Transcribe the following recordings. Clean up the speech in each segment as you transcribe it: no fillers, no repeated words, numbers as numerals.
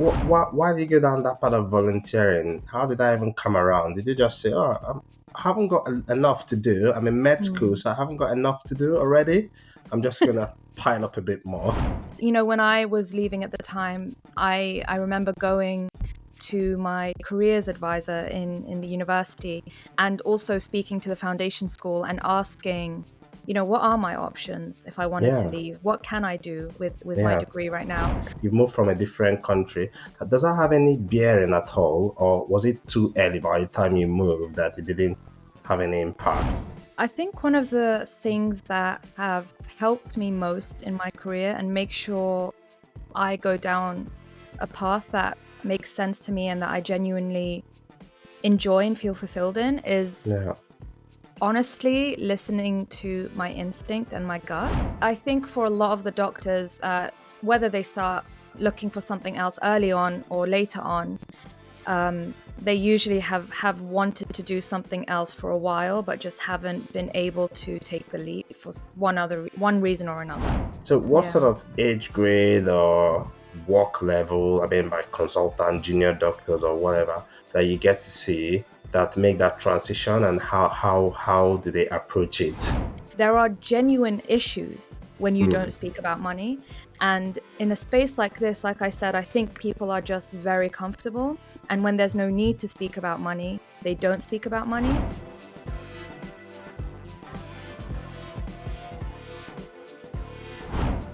why did you go down that path of volunteering? How did I even come around? Did you just say, oh, I haven't got enough to do. I'm in med school, so I haven't got enough to do already. I'm just going to pile up a bit more. When I was leaving at the time, I remember going to my careers advisor in the university and also speaking to the foundation school and asking, what are my options if I wanted to leave? What can I do with my degree right now? You moved from a different country. Does that have any bearing at all? Or was it too early by the time you moved that it didn't have any impact? I think one of the things that have helped me most in my career and make sure I go down a path that makes sense to me and that I genuinely enjoy and feel fulfilled in is honestly listening to my instinct and my gut. I think for a lot of the doctors, whether they start looking for something else early on or later on, they usually have wanted to do something else for a while, but just haven't been able to take the leap for one reason or another. So what sort of age grade or work level, by consultant, junior doctors or whatever, that you get to see that make that transition, and how do they approach it? There are genuine issues when you don't speak about money. And in a space like this, like I said, I think people are just very comfortable. And when there's no need to speak about money, they don't speak about money.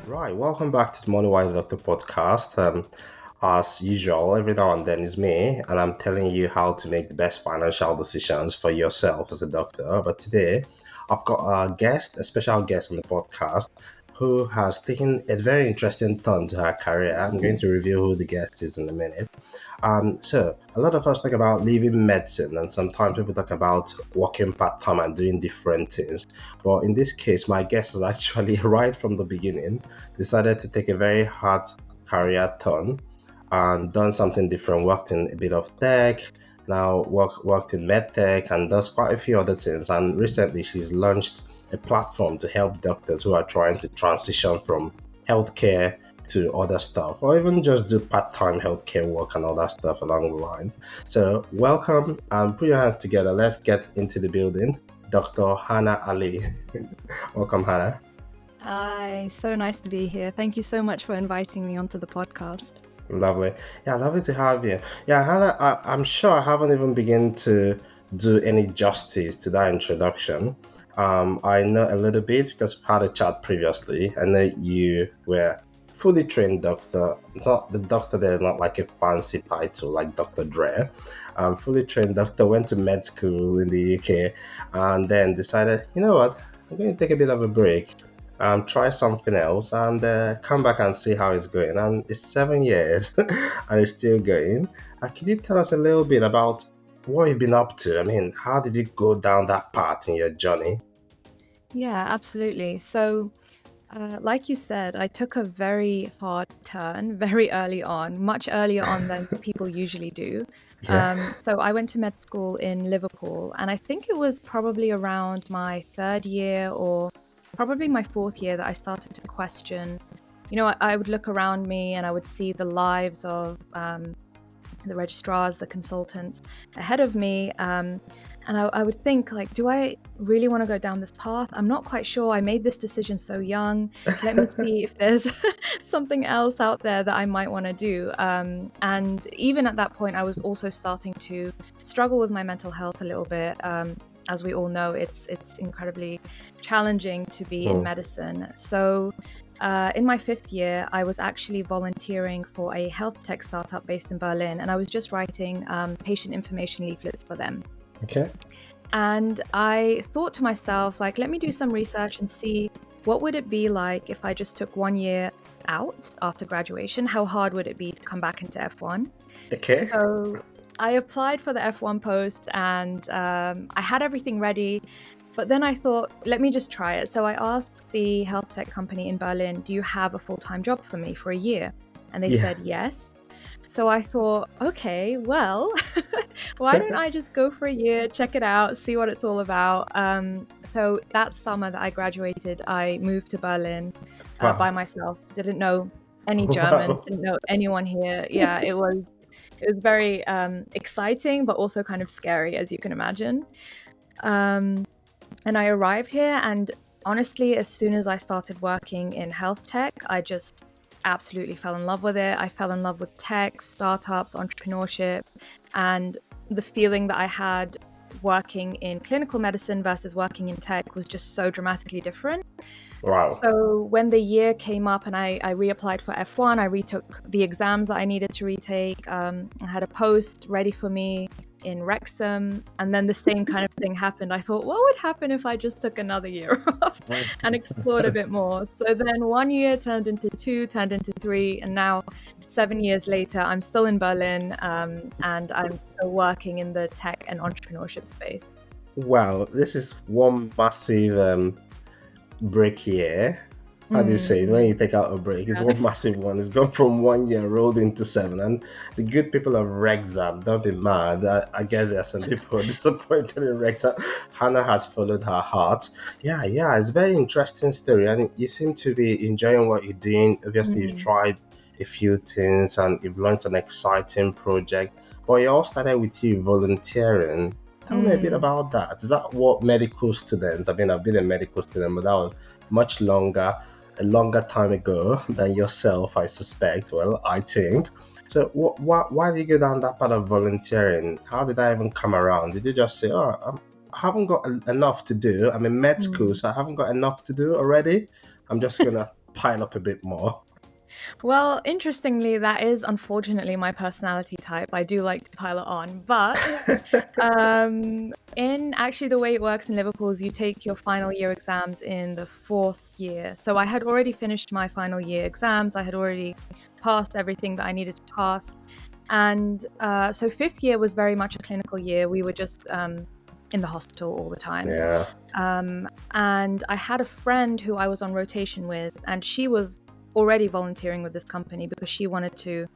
Right, welcome back to the Money Wise Doctor podcast. As usual, every now and then is me, and I'm telling you how to make the best financial decisions for yourself as a doctor. But today, I've got a special guest on the podcast, who has taken a very interesting turn to her career. I'm going to reveal who the guest is in a minute. So a lot of us talk about leaving medicine, and sometimes people talk about working part-time and doing different things. But in this case, my guest has actually, right from the beginning, decided to take a very hard career turn and done something different, worked in a bit of tech, now worked in medtech, and does quite a few other things. And recently she's launched a platform to help doctors who are trying to transition from healthcare to other stuff, or even just do part-time healthcare work and other stuff along the line. So welcome, and put your hands together. Let's get into the building. Dr. Hannah Ali. Welcome, Hannah. Hi, so nice to be here. Thank you so much for inviting me onto the podcast. Lovely. Yeah, lovely to have you. Yeah, Hannah, I'm sure I haven't even begun to do any justice to that introduction. I know a little bit because we've had a chat previously. I know you were fully trained doctor. It's not the doctor there is not like a fancy title like Dr. Dre. Fully trained doctor, went to med school in the UK, and then decided, you know what, I'm going to take a bit of a break. Try something else and come back and see how it's going. And it's 7 years and it's still going. Could you tell us a little bit about what you've been up to? How did you go down that path in your journey? Yeah, absolutely. So, like you said, I took a very hard turn very early on, much earlier on than people usually do. So I went to med school in Liverpool, and I think it was probably around my third year or probably my fourth year that I started to question. I would look around me and I would see the lives of the registrars, the consultants ahead of me. And I would think, like, do I really want to go down this path? I'm not quite sure. I made this decision so young. Let me see if there's something else out there that I might want to do. And even at that point, I was also starting to struggle with my mental health a little bit. As we all know, it's incredibly challenging to be in medicine. So in my fifth year, I was actually volunteering for a health tech startup based in Berlin, and I was just writing patient information leaflets for them. Okay. And I thought to myself, like, let me do some research and see what would it be like if I just took 1 year out after graduation. How hard would it be to come back into F1? Okay. So I applied for the F1 post and I had everything ready, but then I thought, let me just try it. So I asked the health tech company in Berlin, do you have a full-time job for me for a year? And they said yes. So I thought, okay, well, why don't I just go for a year, check it out, see what it's all about. So that summer that I graduated, I moved to Berlin by myself, didn't know any German, Wow. didn't know anyone here. Yeah, it was very exciting, but also kind of scary, as you can imagine. Um, and I arrived here, and honestly, as soon as I started working in health tech, I just absolutely fell in love with it. I fell in love with tech, startups, entrepreneurship, and the feeling that I had working in clinical medicine versus working in tech was just so dramatically different. Wow. So when the year came up and I reapplied for F1, I retook the exams that I needed to retake. I had a post ready for me in Wrexham, and then the same kind of thing happened. I thought, what would happen if I just took another year off and explored a bit more? So then 1 year turned into 2, turned into 3, and now 7 years later, I'm still in Berlin, and I'm still working in the tech and entrepreneurship space. Wow, this is one massive break here. How do you say it? When you take out a break, it's Yeah. one massive one. It's gone from 1 year rolled into 7. And the good people of Wrexham, don't be mad. I guess there are some people disappointed in Wrexham. Hannah has followed her heart. Yeah, it's a very interesting story. And you seem to be enjoying what you're doing. Obviously, you've Mm, tried a few things and you've launched an exciting project. But it all started with you volunteering. Tell me a bit mm, about that. Is that what medical students, I mean, I've been a medical student, but that was much longer, a longer time ago than yourself, I suspect. Well, I think. So, why did you go down that part of volunteering? How did I even come around? Did you just say, "Oh, I haven't got enough to do. I'm in med school, mm. so I haven't got enough to do already. I'm just gonna pile up a bit more." Well, interestingly, that is unfortunately my personality type. I do like to pile it on, but in actually the way it works in Liverpool is you take your final year exams in the 4th year. So I had already finished my final year exams. I had already passed everything that I needed to pass, and so 5th year was very much a clinical year. We were just in the hospital all the time. Yeah, And I had a friend who I was on rotation with, and she was already volunteering with this company because she wanted to,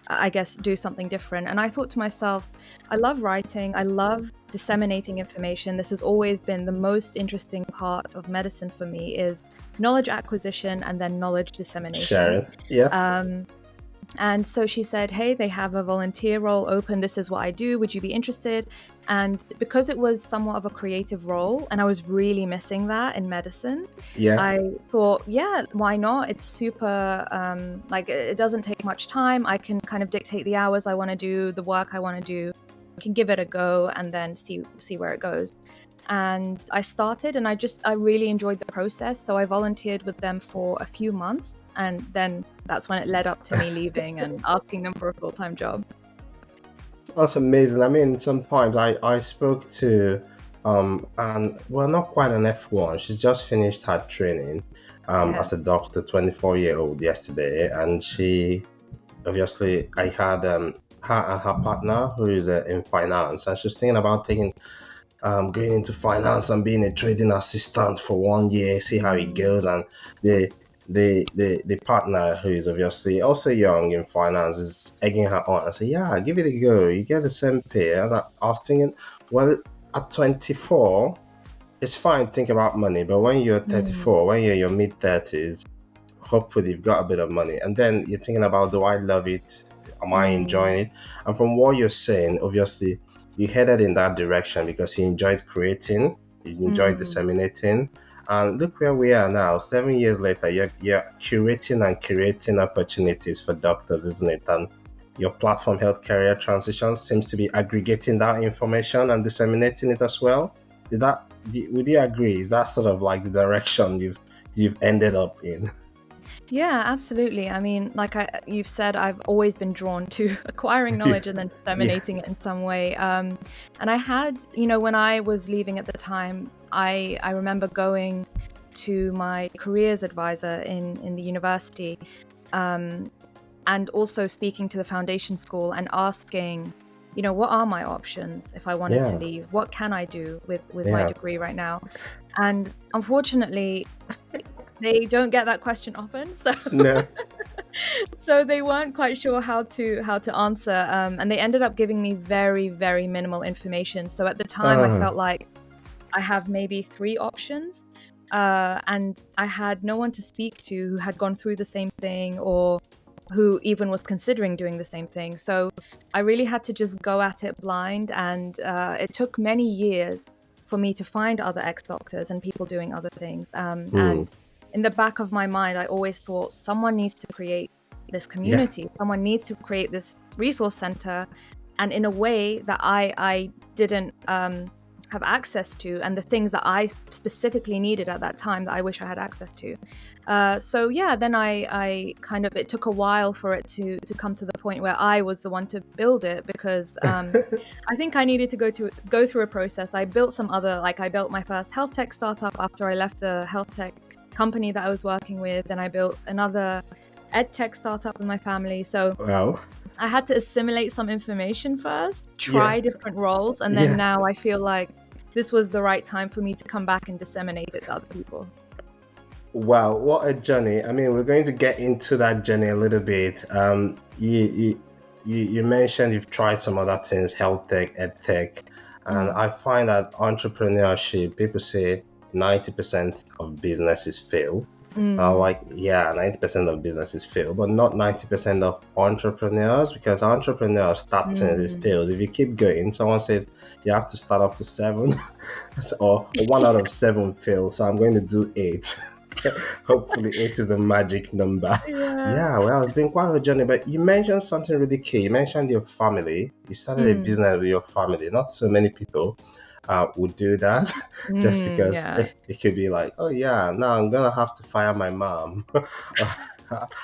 I guess, do something different. And I thought to myself, I love writing, I love disseminating information. This has always been the most interesting part of medicine for me, is knowledge acquisition and then knowledge dissemination. Sharon. Yeah, And so she said, hey, they have a volunteer role open. This is what I do. Would you be interested? And because it was somewhat of a creative role, and I was really missing that in medicine, yeah. I thought, yeah, why not? It's super, like, it doesn't take much time. I can kind of dictate the hours I want to do, the work I want to do. I can give it a go and then see where it goes. And I started, and I really enjoyed the process. So I volunteered with them for a few months, and then that's when it led up to me leaving and asking them for a full-time job. That's amazing. I mean, sometimes I spoke to and well, not quite an F1. She's just finished her training Yeah. as a doctor, 24-year-old yesterday, and she obviously I had her and her partner who is in finance, and she's thinking about taking going into finance and being a trading assistant for 1 year, see how it Mm, goes. And the the partner, who is obviously also young in finance, is egging her on and say, yeah, give it a go. You get the same pay. And I was thinking, well, at 24, it's fine to think about money, but when you're mm, 34, when you're in your mid 30s, hopefully you've got a bit of money. And then you're thinking about, do I love it? Am I mm, enjoying it? And from what you're saying, obviously you headed in that direction because you enjoyed creating, you enjoyed mm. disseminating. And look where we are now. 7 years later, you're curating and creating opportunities for doctors, isn't it? And your platform, Health Career Transitions, seems to be aggregating that information and disseminating it as well. Would you agree? Is that sort of like the direction you've ended up in? Yeah, absolutely. I mean, like you've said, I've always been drawn to acquiring knowledge and then Yeah. disseminating it in some way. And I had, when I was leaving at the time, I remember going to my careers advisor in the university, um, and also speaking to the foundation school and asking, what are my options if I wanted to Yeah. leave? What can I do with my Yeah. degree right now? And unfortunately, they don't get that question often, so No. so they weren't quite sure how to answer, and they ended up giving me very, very minimal information. So at the time, I Uh, felt like I have maybe 3 options, and I had no one to speak to who had gone through the same thing, or who even was considering doing the same thing. So I really had to just go at it blind, and it took many years for me to find other ex-doctors and people doing other things. And in the back of my mind, I always thought someone needs to create this Yeah. community, someone needs to create this resource center, and in a way that I didn't have access to, and the things that I specifically needed at that time that I wish I had access to. So yeah, then I kind of, it took a while for it to come to the point where I was the one to build it, because I think I needed to go through a process. I built some other, like I built my first health tech startup after I left the health tech company that I was working with. Then I built another ed tech startup with my family. So Wow. I had to assimilate some information first, try different roles, and then now I feel like this was the right time for me to come back and disseminate it to other people. Wow, what a journey. I mean, we're going to get into that journey a little bit. You mentioned you've tried some other things, health tech, ed tech, and I find that entrepreneurship, people say 90% of businesses fail. 90% of businesses fail, but not 90% of entrepreneurs, because entrepreneurs start things is failed. If you keep going, someone said you have to start up to 7 or 1 out of 7 fail. So I'm going to do 8. Hopefully 8 is the magic number. Yeah, well, it's been quite a journey, but you mentioned something really key. You mentioned your family. You started a business with your family. Not so many people would do that just because it could be like, oh yeah, now I'm gonna have to fire my mom.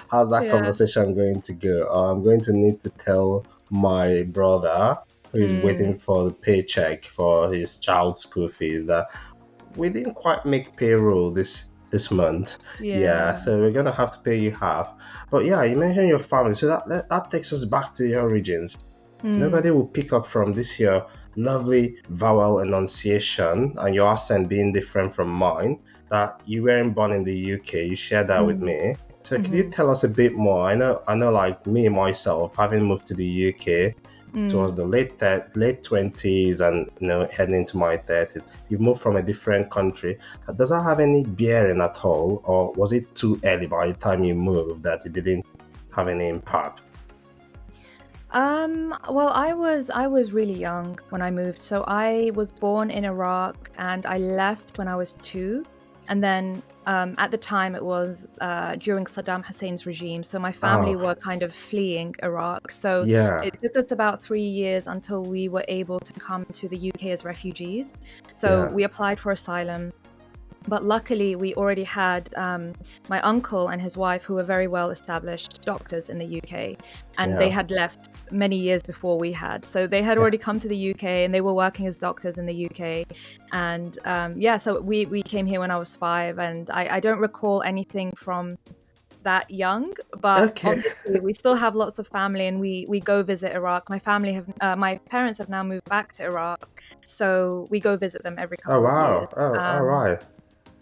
How's that conversation going to go? Or I'm going to need to tell my brother who is waiting for the paycheck for his child's school fees that we didn't quite make payroll this month. So we're gonna have to pay you half. But yeah, you mentioned your family, so that takes us back to the origins. Nobody will pick up from this here lovely vowel enunciation and your accent being different from mine, that you weren't born in the UK. You shared that with me. So could you tell us a bit more? I know like me myself, having moved to the UK towards the late 20s and heading into my 30s, you moved from a different country. Does that have any bearing at all, or was it too early by the time you moved that it didn't have any impact? Well, I was really young when I moved. So I was born in Iraq and I left when I was 2. And then at the time it was during Saddam Hussein's regime. So my family were kind of fleeing Iraq. So it took us about 3 years until we were able to come to the UK as refugees. So we applied for asylum. But luckily, we already had my uncle and his wife, who were very well-established doctors in the UK, and they had left many years before we had. So they had already come to the UK, and they were working as doctors in the UK. And so we came here when I was 5, and I don't recall anything from that young, but obviously we still have lots of family, and we go visit Iraq. My parents have now moved back to Iraq, so we go visit them every couple of years. All right.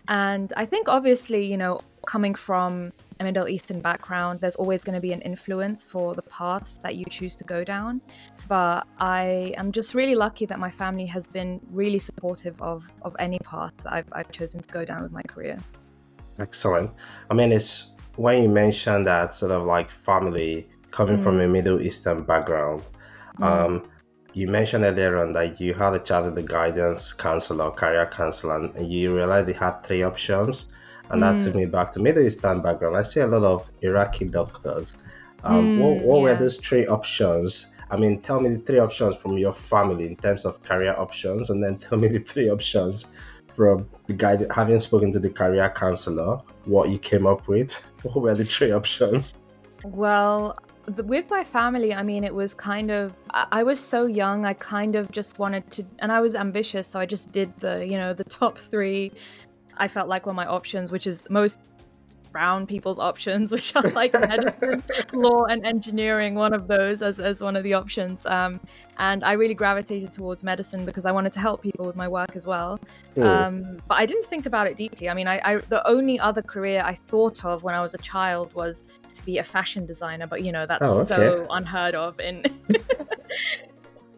And I think obviously, coming from a Middle Eastern background, there's always going to be an influence for the paths that you choose to go down. But I am just really lucky that my family has been really supportive of any path that I've chosen to go down with my career. Excellent. I mean, it's when you mentioned that sort of like family coming from a Middle Eastern background, you mentioned earlier on that you had a chat with the guidance counselor, career counselor, and you realized you had 3 options. And that took me back to Middle Eastern background. I see a lot of Iraqi doctors. What were those 3 options? I mean, tell me the 3 options from your family in terms of career options, and then tell me the 3 options from the guy, having spoken to the career counselor, what you came up with. What were the 3 options? Well, with my family, I mean, it was kind of, I was so young, I kind of just wanted to, and I was ambitious, so I just did the top 3 I felt like were my options, which is most brown people's options, which are like medicine, law, and engineering, one of those as one of the options. And I really gravitated towards medicine because I wanted to help people with my work as well. But I didn't think about it deeply. I mean, the only other career I thought of when I was a child was to be a fashion designer, but that's so unheard of in...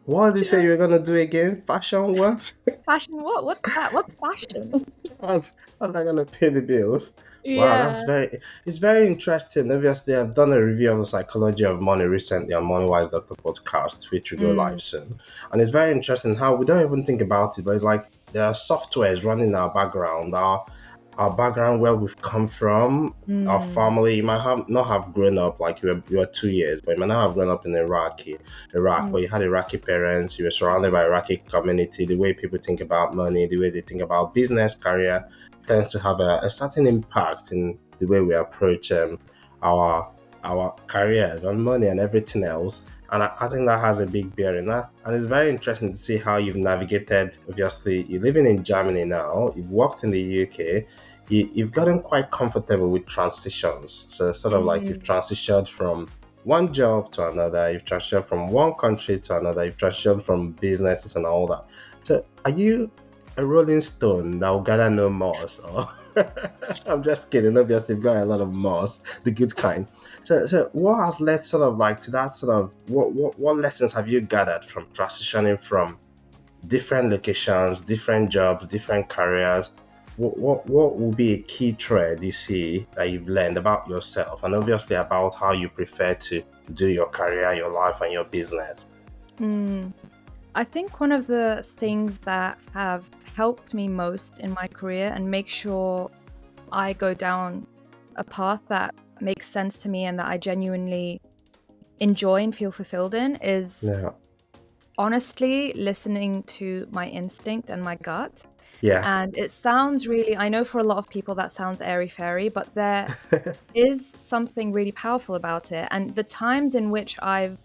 What did you say you were going to do again? Fashion what? Fashion what? What's that? What's fashion? How's that going to pay the bills? Wow, Yeah. it's very interesting. Obviously, I've done a review of the psychology of money recently on MoneyWise Doctor podcast, which will go Mm, live soon. And it's very interesting how we don't even think about it, but it's like there are softwares running in our background, our background, where we've come from, our mm, family. You might have not have grown up like you were 2 years, but you might not have grown up in Iraq, mm, where you had Iraqi parents, you were surrounded by Iraqi community. The way people think about money, the way they think about business, career, tends to have a certain impact in the way we approach our our careers and money and everything else. And I think that has a big bearing. And it's very interesting to see how you've navigated. Obviously, you're living in Germany now, you've worked in the UK, you've gotten quite comfortable with transitions. So, sort of like you've mm. transitioned from one job to another, you've transitioned from one country to another, you've transitioned from businesses and all that. So, are you a rolling stone that will gather no moss? Or I'm just kidding. Obviously, you've got a lot of moss, the good kind. So what has led sort of like to that sort of what lessons have you gathered from transitioning from different locations, different jobs, different careers? What will be a key thread you see that you've learned about yourself, and obviously about how you prefer to do your career, your life, and your business? Mm. I think one of the things that have helped me most in my career and make sure I go down a path that makes sense to me and that I genuinely enjoy and feel fulfilled in is Yeah, honestly listening to my instinct and my gut. yeah, And it sounds really, I know for a lot of people that sounds airy fairy, but there is something really powerful about it. And the times in which I've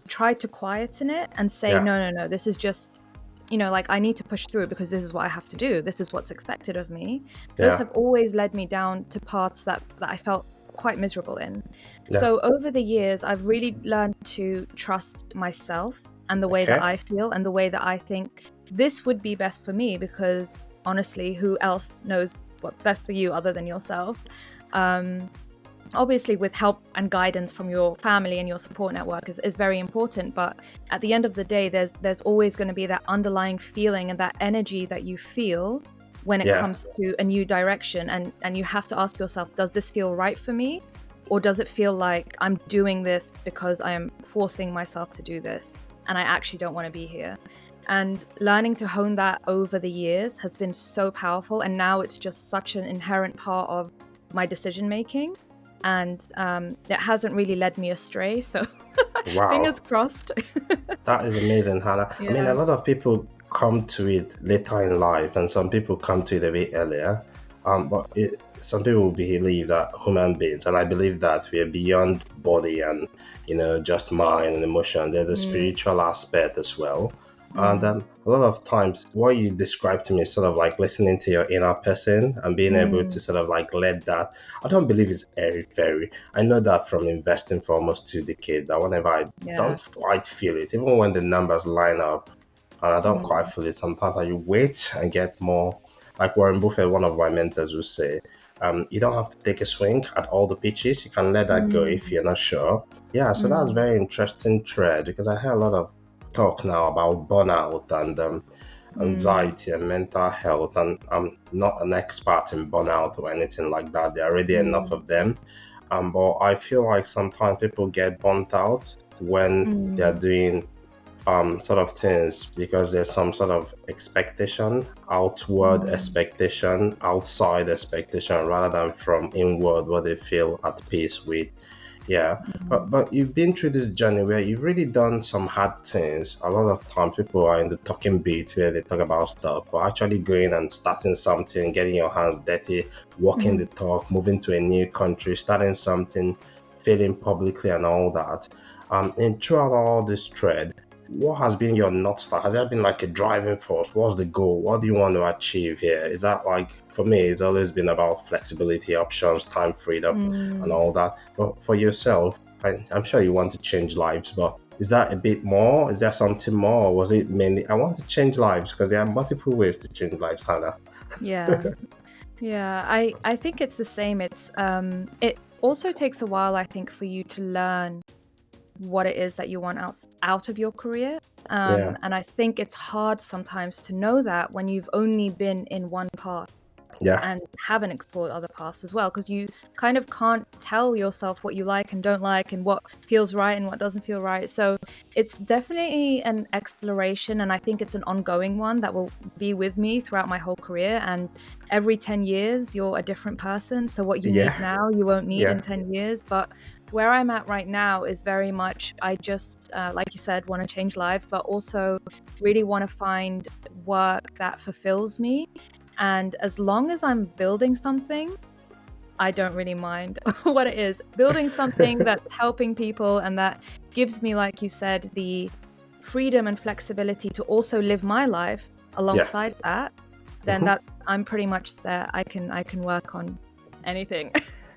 tried to quieten it and say, yeah, no, no, no, this is just, like I need to push through because this is what I have to do. This is what's expected of me. Those yeah, have always led me down to paths that I felt quite miserable in. yeah. So over the years, I've really learned to trust myself and the way that Okay. I feel and the way that I think this would be best for me, because honestly, who else knows what's best for you other than yourself? Um, Obviously, with help and guidance from your family and your support network is very important, but at the end of the day, there's always going to be that underlying feeling and that energy that you feel when it Yeah, comes to a new direction, and you have to ask yourself, does this feel right for me, or does it feel like I'm doing this because I am forcing myself to do this and I actually don't want to be here? And learning to hone that over the years has been so powerful, and now it's just such an inherent part of my decision making, and it hasn't really led me astray. So fingers wow. crossed. That is amazing, Hannah. I mean, a Yeah. lot of people come to it later in life, and some people come to it a bit earlier. Some people believe that human beings, and I believe that we are beyond body and just mind and emotion. There's a Mm, spiritual aspect as well. And mm, a lot of times, what you describe to me is sort of like listening to your inner person and being able to mm, sort of like let that. I don't believe it's airy fairy. I know that from investing for almost 2 decades, that whenever I yeah. don't quite feel it, even when the numbers line up and I don't quite Mm, feel it, sometimes I wait and get more. Like Warren Buffett, one of my mentors, would say, you don't have to take a swing at all the pitches. You can let that go if mm, you're not sure. Yeah, so that's mm, very interesting thread, because I hear a lot of talk now about burnout and mm, anxiety and mental health, and I'm not an expert in burnout or anything like that. There are already enough mm, of them. But I feel like sometimes people get burnt out when they're mm, doing sort of things because there's some sort of expectation, outward mm, expectation, outside expectation, rather than from inward what they feel at peace with. Yeah, but mm, you've been through this journey where you've really done some hard things. A lot of times people are in the talking bit where they talk about stuff, but actually going and starting something, getting your hands dirty, walking the mm. talk, moving to a new country, starting something, failing publicly and all that. And throughout all this thread, what has been your North Star? Has there been like a driving force? What's the goal? What do you want to achieve here? Is that like, for me, it's always been about flexibility, options, time freedom, and Mm. all that. But for yourself, I'm sure you want to change lives, but is that a bit more? Is there something more? Or was it mainly, I want to change lives? Because there are multiple ways to change lives, Hannah. Yeah. Yeah. I think it's the same. It also takes a while, I think, for you to learn what it is that you want out of your career. Yeah, And I think it's hard sometimes to know that when you've only been in one path Yeah. and haven't explored other paths as well, because you kind of can't tell yourself what you like and don't like and what feels right and what doesn't feel right. So it's definitely an exploration, and I think it's an ongoing one that will be with me throughout my whole career. And every 10 years you're a different person, so what you need Yeah. now you won't need Yeah. in 10 years. But where I'm at right now is very much, I just like you said, want to change lives, but also really want to find work that fulfills me. And as long as I'm building something, I don't really mind what it is. Building something that's helping people and that gives me, like you said, the freedom and flexibility to also live my life Yeah. alongside that, then Mhm. that I'm pretty much set. I can work on anything.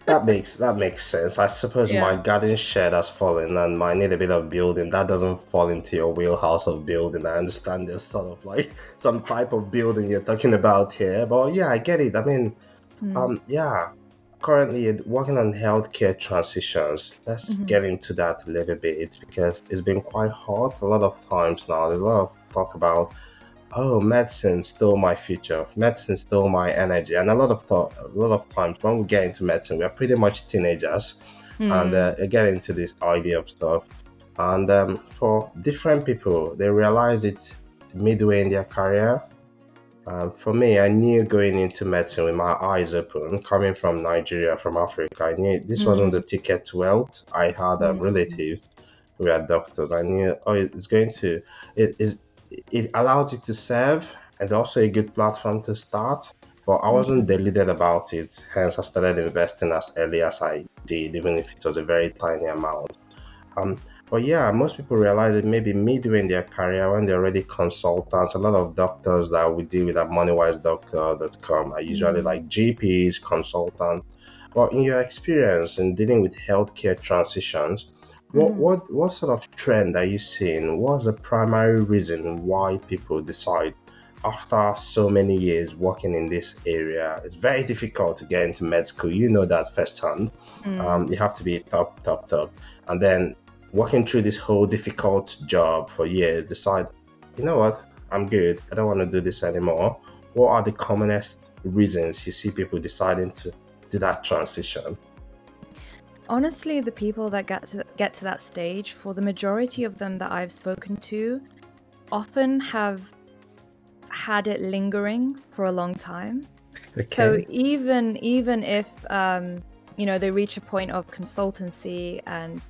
That makes sense. I suppose my Yeah. garden shed has fallen and might need a bit of building. That doesn't fall into your wheelhouse of building. I understand there's sort of like some type of building you're talking about here, but yeah, I get it. I mean, Mm. yeah, currently working on healthcare transitions. Let's Mhm. get into that a little bit because it's been quite hot a lot of times now. There's a lot of talk about, oh, medicine stole my future. Medicine stole my energy. And a lot of thought, a lot of times when we get into medicine, we are pretty much teenagers, and Mm. get into this idea of stuff. And for different people, they realize it midway in their career. For me, I knew going into medicine with my eyes open, coming from Nigeria, from Africa. I knew this wasn't the Mm. ticket to wealth. I had Mm. relatives who were doctors. I knew, oh, it's going to, it is, it allows you to serve and also a good platform to start. But I wasn't Mm. deluded about it. Hence, I started investing as early as I did, even if it was a very tiny amount. Um, but yeah, most people realize it maybe midway in their career when they're already consultants. A lot of doctors that we deal with at moneywise.com are usually Mm. like GPs, consultants. But in your experience in dealing with healthcare transitions, Mhm. what sort of trend are you seeing? What's the primary reason why people decide after so many years working in this area? It's very difficult to get into med school. You know that firsthand. Mm. You have to be top, top, top. And then working through this whole difficult job for years, decide, you know what, I'm good. I don't want to do this anymore. What are the commonest reasons you see people deciding to do that transition? Honestly, the people that get to that stage, for the majority of them that I've spoken to, often have had it lingering for a long time. So Okay. even if they reach a point of consultancy and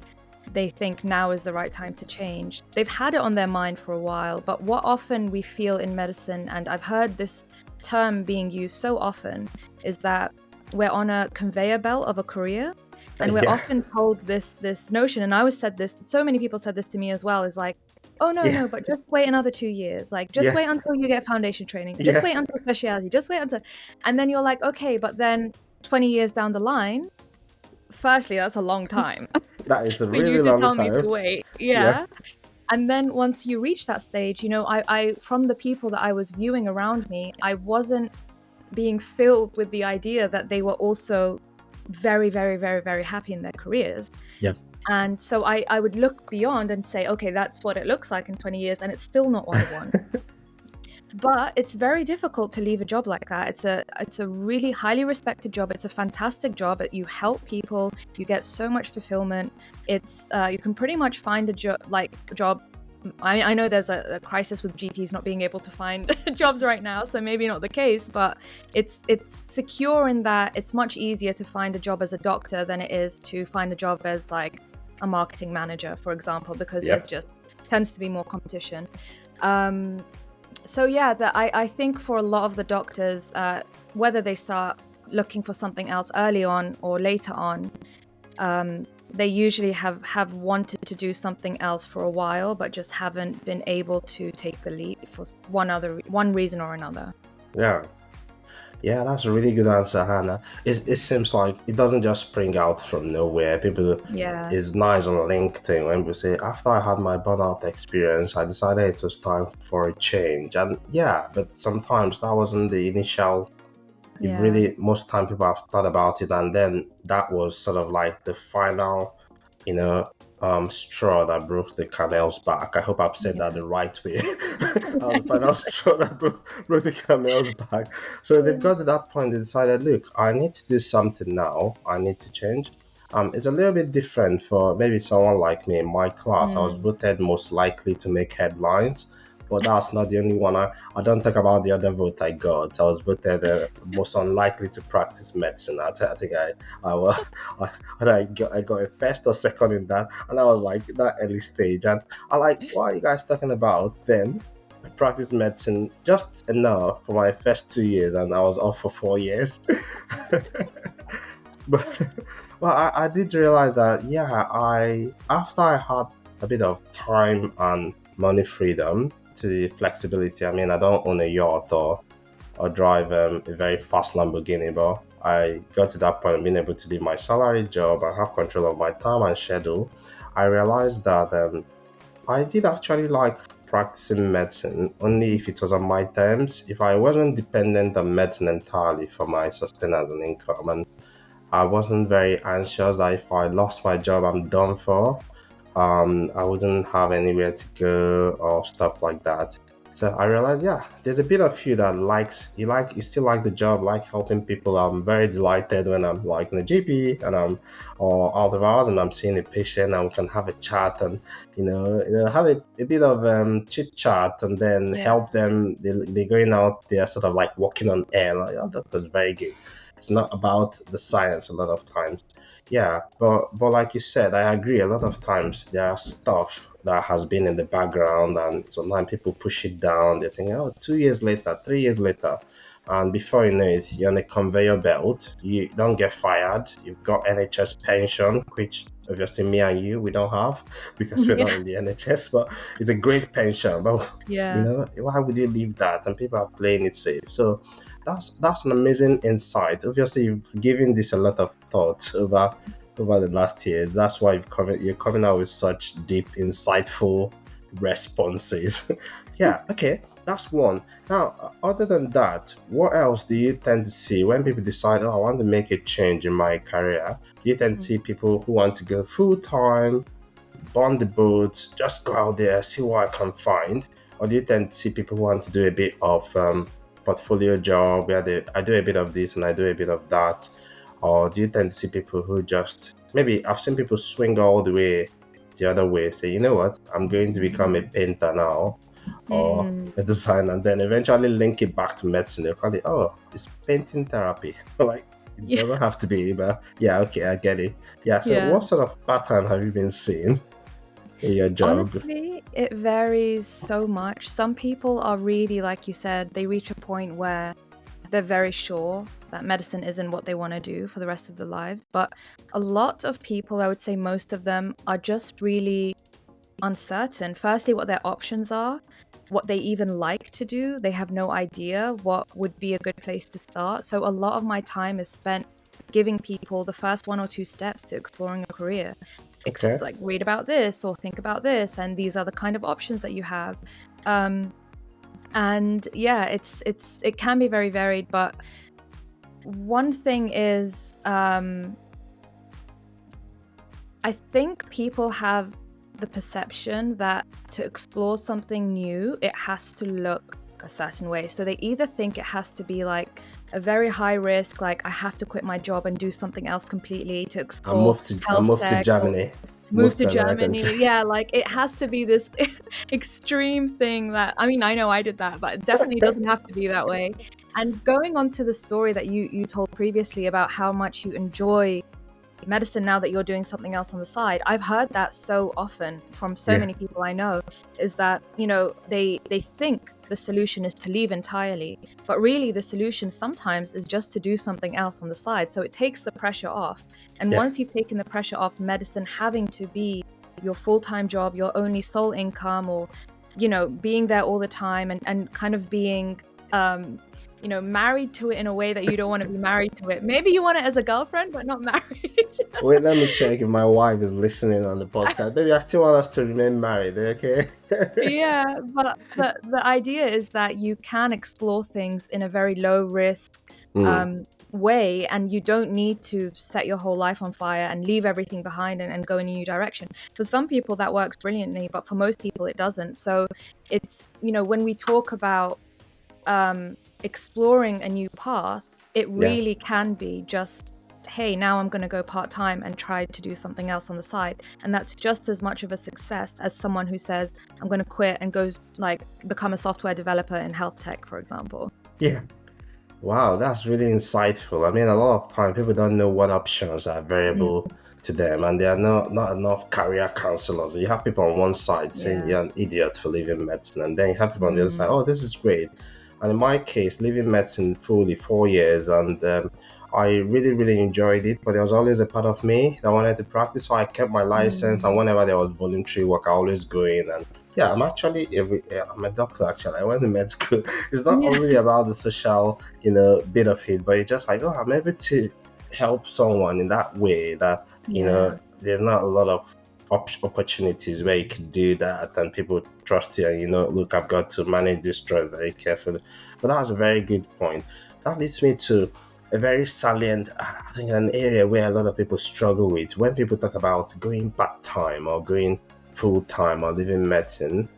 they think now is the right time to change, they've had it on their mind for a while. But what often we feel in medicine, and I've heard this term being used so often, is that we're on a conveyor belt of a career, and we're Yeah. often told this notion. And I was said this, so many people said this to me as well, is like, oh no, Yeah. no, but just wait another 2 years, like just Yeah. wait until you get foundation training, just Yeah. wait until specialty, just wait until. And then you're like, okay, but then 20 years down the line, firstly, that's a long time That is a for you really to long tell me to time. wait. Yeah. Yeah. And then once you reach that stage, I from the people that I was viewing around me, I wasn't being filled with the idea that they were also very, very, very, very happy in their careers. Yeah. And so I would look beyond and say, okay, that's what it looks like in 20 years, and it's still not what I want. But it's very difficult to leave a job like that. It's a really highly respected job. It's a fantastic job. You help people. You get so much fulfillment. It's you can pretty much find a job. I know there's a crisis with GPs not being able to find jobs right now, so maybe not the case. But it's secure in that it's much easier to find a job as a doctor than it is to find a job as like a marketing manager, for example, because Yeah. there's just tends to be more competition. So yeah, I think for a lot of the doctors, whether they start looking for something else early on or later on, they usually have wanted to do something else for a while, but just haven't been able to take the leap for one reason or another. Yeah. Yeah, that's a really good answer, Hannah. It seems like it doesn't just spring out from nowhere. People, Yeah, it's nice on LinkedIn when people say, after I had my burnout experience, I decided it was time for a change. And yeah, but sometimes that wasn't the initial, it yeah. really, most time people have thought about it. And then that was sort of like the final, you know, straw that broke the camel's back. I hope I've said that Yeah. the right way. The final straw that broke the camel's back. So they've got to that point. They decided, look, I need to do something now. I need to change. It's a little bit different for maybe someone like me. In my class, I was Mm. voted most likely to make headlines, but that's not the only one. I don't talk about the other vote I got. I was voted most unlikely to practice medicine. I think I, wa- I got a first or second in that, and I was like that early stage, and I like, what are you guys talking about? Then I practiced medicine just enough for my first 2 years, and I was off for 4 years. But well, I did realize that, yeah, I after I had a bit of time and money freedom to the flexibility. I mean, I don't own a yacht or drive a very fast Lamborghini, but I got to that point of being able to leave my salary job and have control of my time and schedule. I realized that I did actually like practicing medicine only if it was on my terms, if I wasn't dependent on medicine entirely for my sustenance and income. And I wasn't very anxious that if I lost my job, I'm done for. I wouldn't have anywhere to go or stuff like that. So I realized, yeah, there's a bit of you that you still like the job, like helping people. I'm very delighted when I'm like in the GP and I'm or out of hours and I'm seeing a patient and we can have a chat and have a bit of chit chat and then Yeah. help them. They're going out, they're sort of like walking on air. Like, oh, that was very good. It's not about the science a lot of times. Yeah, but like you said, I agree. A lot of times there are stuff that has been in the background, and sometimes people push it down. They're thinking, oh, 2 years later, 3 years later, and before you know it, you're on a conveyor belt. You don't get fired. You've got NHS pension, which obviously me and you we don't have because we're not Yeah. in the NHS. But it's a great pension. But Yeah. why would you leave that? And people are playing it safe. So that's an amazing insight. Obviously, you've given this a lot of thought over the last years. That's why you're coming out with such deep, insightful responses. Yeah, okay, that's one. Now, other than that, what else do you tend to see when people decide, oh, I want to make a change in my career? Do you tend to see people who want to go full time, burn the boats, just go out there, see what I can find? Or do you tend to see people who want to do a bit of portfolio job where I do a bit of this and I do a bit of that? Or do you tend to see people who just maybe I've seen people swing all the way the other way, say, you know what, I'm going to become a painter now or Mm. a designer, and then eventually link it back to medicine. They'll call it, oh, it's painting therapy. Like, it Yeah. doesn't have to be, but yeah, okay, I get it. Yeah, so Yeah. what sort of pattern have you been seeing in your job? Honestly, it varies so much. Some people are really, like you said, they reach a point where they're very sure that medicine isn't what they want to do for the rest of their lives. But a lot of people, I would say most of them, are just really uncertain. Firstly, what their options are, what they even like to do. They have no idea what would be a good place to start. So a lot of my time is spent giving people the first one or two steps to exploring a career. Okay. Like read about this or think about this, and these are the kind of options that you have. And yeah, it can be very varied. But one thing is, I think people have the perception that to explore something new, it has to look a certain way. So they either think it has to be like a very high risk, like I have to quit my job and do something else completely to explore I health moved to tech or Germany. move Moved to to another country. Germany. Yeah, like it has to be this extreme thing that, I mean, I know I did that, but it definitely doesn't have to be that way. And going on to the story that you told previously about how much you enjoy medicine now that you're doing something else on the side, I've heard that so often from so Yeah. many people I know, is that, they think the solution is to leave entirely, but really the solution sometimes is just to do something else on the side. So it takes the pressure off. And Yeah. once you've taken the pressure off medicine having to be your full-time job, your only sole income, or being there all the time and kind of being married to it in a way that you don't want to be married to it. Maybe you want it as a girlfriend, but not married. Wait, let me check if my wife is listening on the podcast. Maybe I still want us to remain married, okay? Yeah, but the idea is that you can explore things in a very low risk, Mm, way, and you don't need to set your whole life on fire and leave everything behind and go in a new direction. For some people that works brilliantly, but for most people it doesn't. So it's, when we talk about exploring a new path, it Yeah. really can be just, hey, now I'm going to go part-time and try to do something else on the side. And that's just as much of a success as someone who says, I'm going to quit and goes become a software developer in health tech, for example. Yeah. Wow, that's really insightful. I mean, a lot of time people don't know what options are available to them, and there are not enough career counselors. You have people on one side saying Yeah. you're an idiot for leaving medicine, and then you have people on the other side, oh, this is great. And in my case, leaving medicine fully 4 years, and I really, really enjoyed it, but there was always a part of me that wanted to practice, so I kept my license, and whenever there was voluntary work, I always go in. And yeah, I'm a doctor actually. I went to med school. It's not Yeah. only about the social, bit of it, but it's just like, oh, I'm able to help someone in that way that, Yeah. there's not a lot of opportunities where you can do that and people trust you and, look, I've got to manage this trust very carefully. But that's a very good point. That leads me to a very salient, I think, an area where a lot of people struggle with when people talk about going part-time or going full-time or leaving medicine.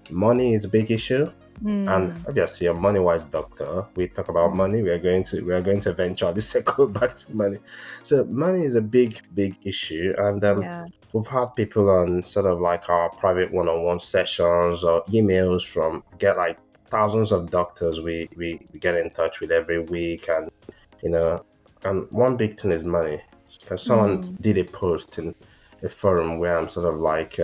Money is a big issue. And obviously, a money-wise doctor, we talk about money. We are going to eventually circle back to money. So money is a big, big issue, and we've had people on sort of like our private one-on-one sessions or emails from get like thousands of doctors we get in touch with every week, and and one big thing is money. Because someone did a post in a forum where I'm sort of like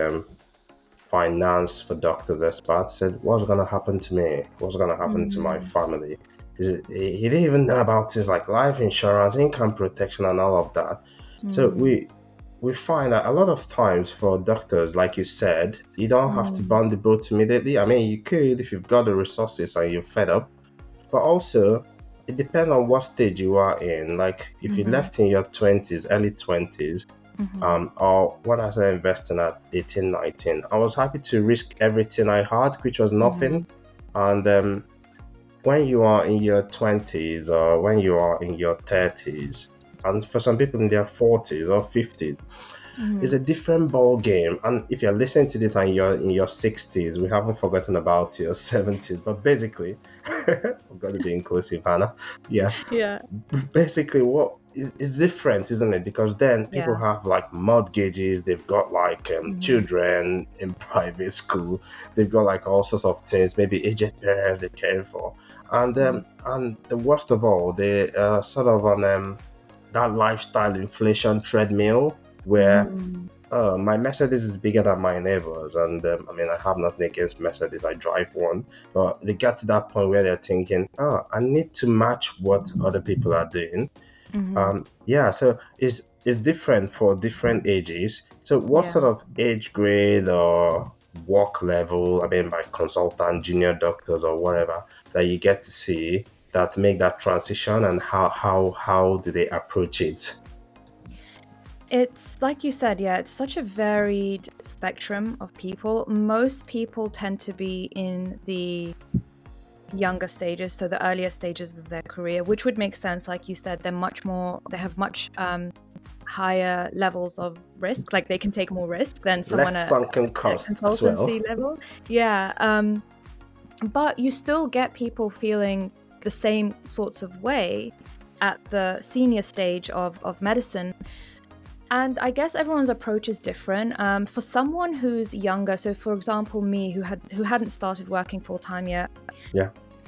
finance for doctors expert, said, what's going to happen to me? What's going to happen to my family? He didn't even know about things like life insurance, income protection, and all of that. So we find that a lot of times for doctors, like you said, you don't have to burn the boat immediately. I mean, you could if you've got the resources and you're fed up, but also it depends on what stage you are in. Like if you left in your 20s, early 20s, or when I started investing at 18, 19, I was happy to risk everything I had, which was nothing. And when you are in your 20s or when you are in your 30s, and for some people in their 40s or 50s, it's a different ball game. And if you're listening to this and you're in your 60s, we haven't forgotten about your 70s. But basically, I've got to be inclusive, Hannah. Yeah. Basically, what is different, isn't it? Because then people have like mortgages, they've got like children in private school, they've got like all sorts of things, maybe aged parents they care for, and the worst of all, they sort of on that lifestyle inflation treadmill where my Mercedes is bigger than my neighbors, and I mean, I have nothing against Mercedes, I drive one, but they get to that point where they're thinking, oh, I need to match what other people are doing. So it's different for different ages. So what sort of age grade or work level, I mean, by consultant, junior doctors or whatever, that you get to see that make that transition, and how do they approach it? It's like you said, it's such a varied spectrum of people. Most people tend to be in the younger stages, so the earlier stages of their career, which would make sense. Like you said, they have much higher levels of risk, like they can take more risk than someone Less at sunken cost consultancy level. But you still get people feeling the same sorts of way at the senior stage of medicine. And I guess everyone's approach is different. For someone who's younger, so for example, me, who hadn't started working full-time yet,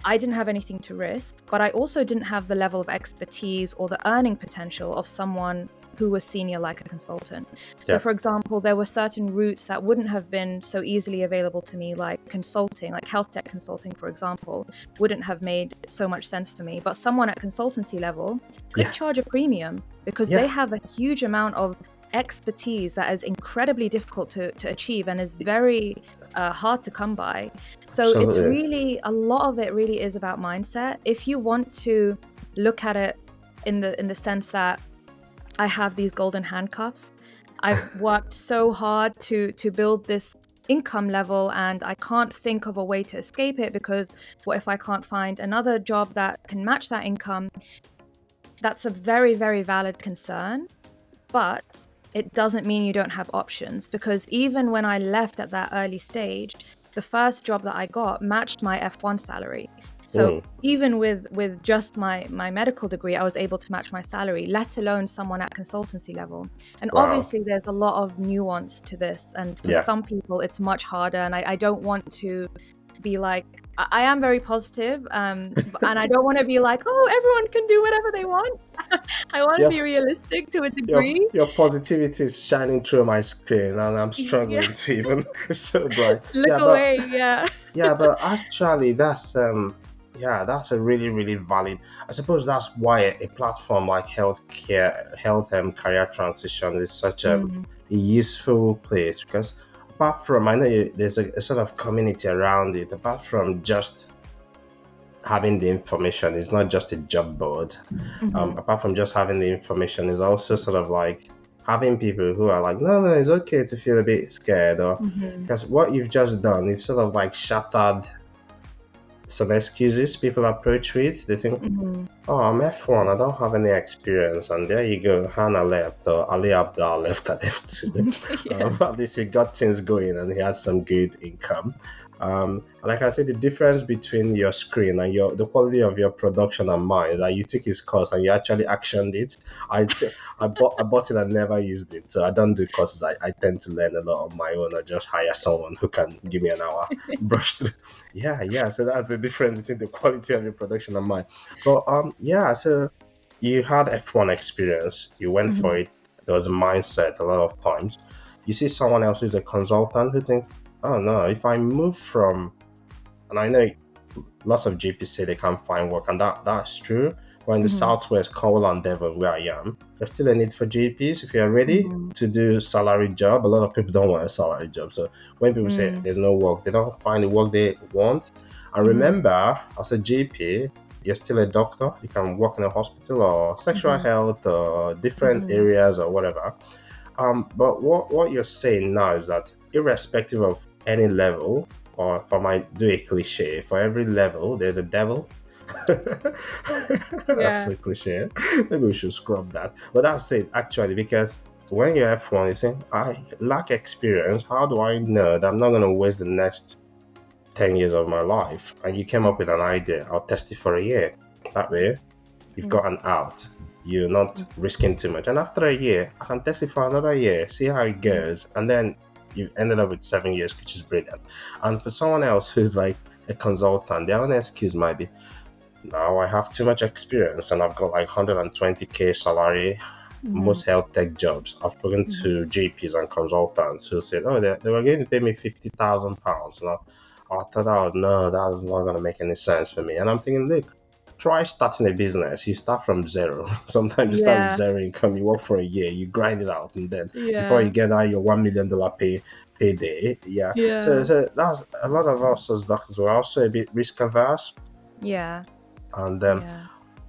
I didn't have anything to risk, but I also didn't have the level of expertise or the earning potential of someone who was senior like a consultant. So for example, there were certain routes that wouldn't have been so easily available to me, like consulting, like health tech consulting, for example, wouldn't have made so much sense for me. But someone at consultancy level could charge a premium because they have a huge amount of expertise that is incredibly difficult to achieve and is very hard to come by. So it's really, a lot of it really is about mindset. If you want to look at it in the sense that I have these golden handcuffs, I've worked so hard to build this income level and I can't think of a way to escape it, because what if I can't find another job that can match that income? that's a very, very valid concern, but it doesn't mean you don't have options, because even when I left at that early stage, the first job that I got matched my F1 salary. So even with just my medical degree, I was able to match my salary, let alone someone at consultancy level. And Wow. obviously there's a lot of nuance to this. And for some people, it's much harder. And I don't want to be like, I am very positive, and I don't want to be like, oh, everyone can do whatever they want. I want to be realistic to a degree. Your positivity is shining through my screen, and I'm struggling to even so bright. Look away, but actually, that's a really, really valid. I suppose that's why a platform like health career transition is such a useful place, because apart from, I know there's a sort of community around it. Apart from just having the information, it's not just a job board. Apart from just having the information, it's also sort of like having people who are like, no, it's okay to feel a bit scared, or because what you've just done, you've sort of like shattered some excuses people approach with. They think, oh, I'm F1, I don't have any experience, and there you go, Hannah left, or Ali Abdal left at F2. At least he got things going and he had some good income. Like I said, the difference between your screen and the quality of your production and mine, that you took his course and you actually actioned it. I bought it and never used it, so I don't do courses. I tend to learn a lot on my own, or just hire someone who can give me an hour brush through. So that's the difference between the quality of your production and mine. But so you had F1 experience, you went for it. There was a mindset a lot of times. You see someone else who's a consultant who thinks, oh no, if I move from, and I know lots of GPs say they can't find work, and that's true. But in the Southwest, Cornwall and Devon, where I am, there's still a need for GPs. If you're ready to do salary job, a lot of people don't want a salary job. So when people say there's no work, they don't find the work they want. And remember, as a GP, you're still a doctor. You can work in a hospital or sexual health or different areas or whatever. But what you're saying now is that irrespective of any level, or if I might do a cliche, for every level there's a devil. That's so cliche. Maybe we should scrub that. But that's it actually, because when you're F1, you say, I lack experience. How do I know that I'm not going to waste the next 10 years of my life? And you came up with an idea. I'll test it for a year. That way, you've got an out. You're not risking too much. And after a year, I can test it for another year, see how it goes. And then you've ended up with 7 years, which is brilliant. And for someone else who's like a consultant, their only excuse might be, now I have too much experience and I've got like 120k salary. Most health tech jobs, I've spoken to GPs and consultants who said, oh, they were going to pay me £50,000. And I thought, no, that's not going to make any sense for me. And I'm thinking, look, try starting a business. You start from zero. Sometimes you start with zero income. You work for a year, you grind it out, and then before you get out your $1 million payday. So that's a lot of us as doctors were also a bit risk averse. And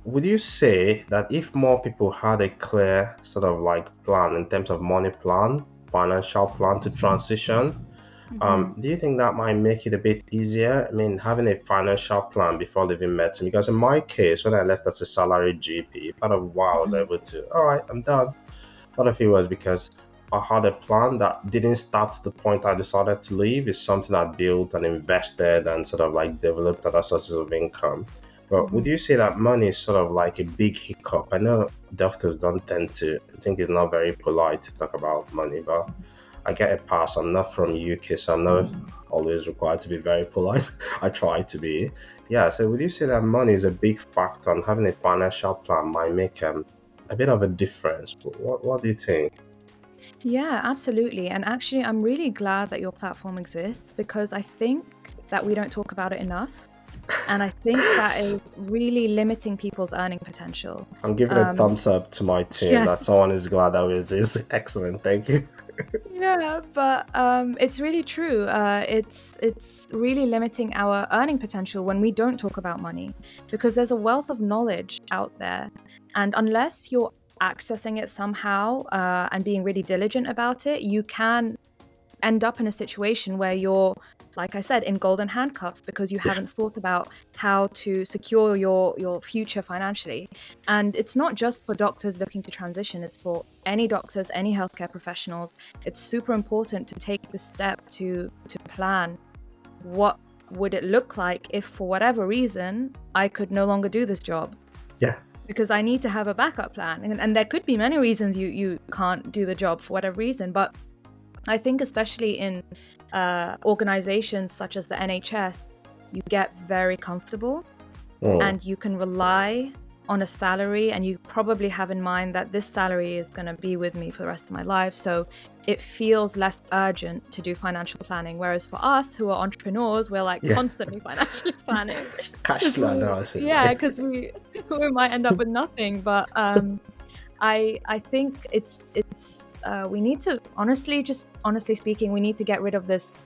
would you say that if more people had a clear sort of like plan in terms of money plan, financial plan to transition, do you think that might make it a bit easier? I mean, having a financial plan before leaving medicine, because in my case, when I left as a salaried GP, part of why I was able to, all right, I'm done. Part of it was because I had a plan that didn't start the point I decided to leave. It's something I built and invested and sort of like developed other sources of income. But would you say that money is sort of like a big hiccup? I know doctors don't tend to, I think it's not very polite to talk about money, but I get a pass. I'm not from UK, so I'm not always required to be very polite. I try to be. So would you say that money is a big factor, and having a financial plan might make a bit of a difference? But what do you think? Yeah, absolutely. And actually, I'm really glad that your platform exists, because I think that we don't talk about it enough. And I think that is really limiting people's earning potential. I'm giving a thumbs up to my team that someone is glad that it is. Excellent, thank you. But it's really true. It's really limiting our earning potential when we don't talk about money, because there's a wealth of knowledge out there, and unless you're accessing it somehow and being really diligent about it, you can end up in a situation where you're, like I said, in golden handcuffs because you haven't thought about how to secure your future financially. And it's not just for doctors looking to transition, it's for any doctors, any healthcare professionals. It's super important to take the step to plan what would it look like if for whatever reason I could no longer do this job. Yeah. Because I need to have a backup plan. And there could be many reasons you can't do the job for whatever reason. But I think especially in organizations such as the NHS, you get very comfortable and you can rely on a salary, and you probably have in mind that this salary is going to be with me for the rest of my life. So it feels less urgent to do financial planning. Whereas for us who are entrepreneurs, we're like constantly financially planning. Cash flow analysis. Yeah, because we might end up with nothing. But I think it's we need to honestly speaking, we need to get rid of this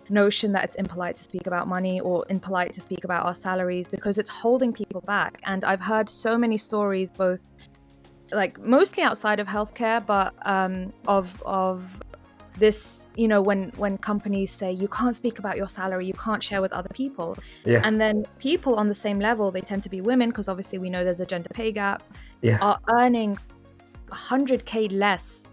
notion that it's impolite to speak about money or impolite to speak about our salaries, because it's holding people back. And I've heard so many stories, both like mostly outside of healthcare, but of this, you know, when companies say you can't speak about your salary, you can't share with other people. And then people on the same level, they tend to be women, because obviously we know there's a gender pay gap, are earning 100K less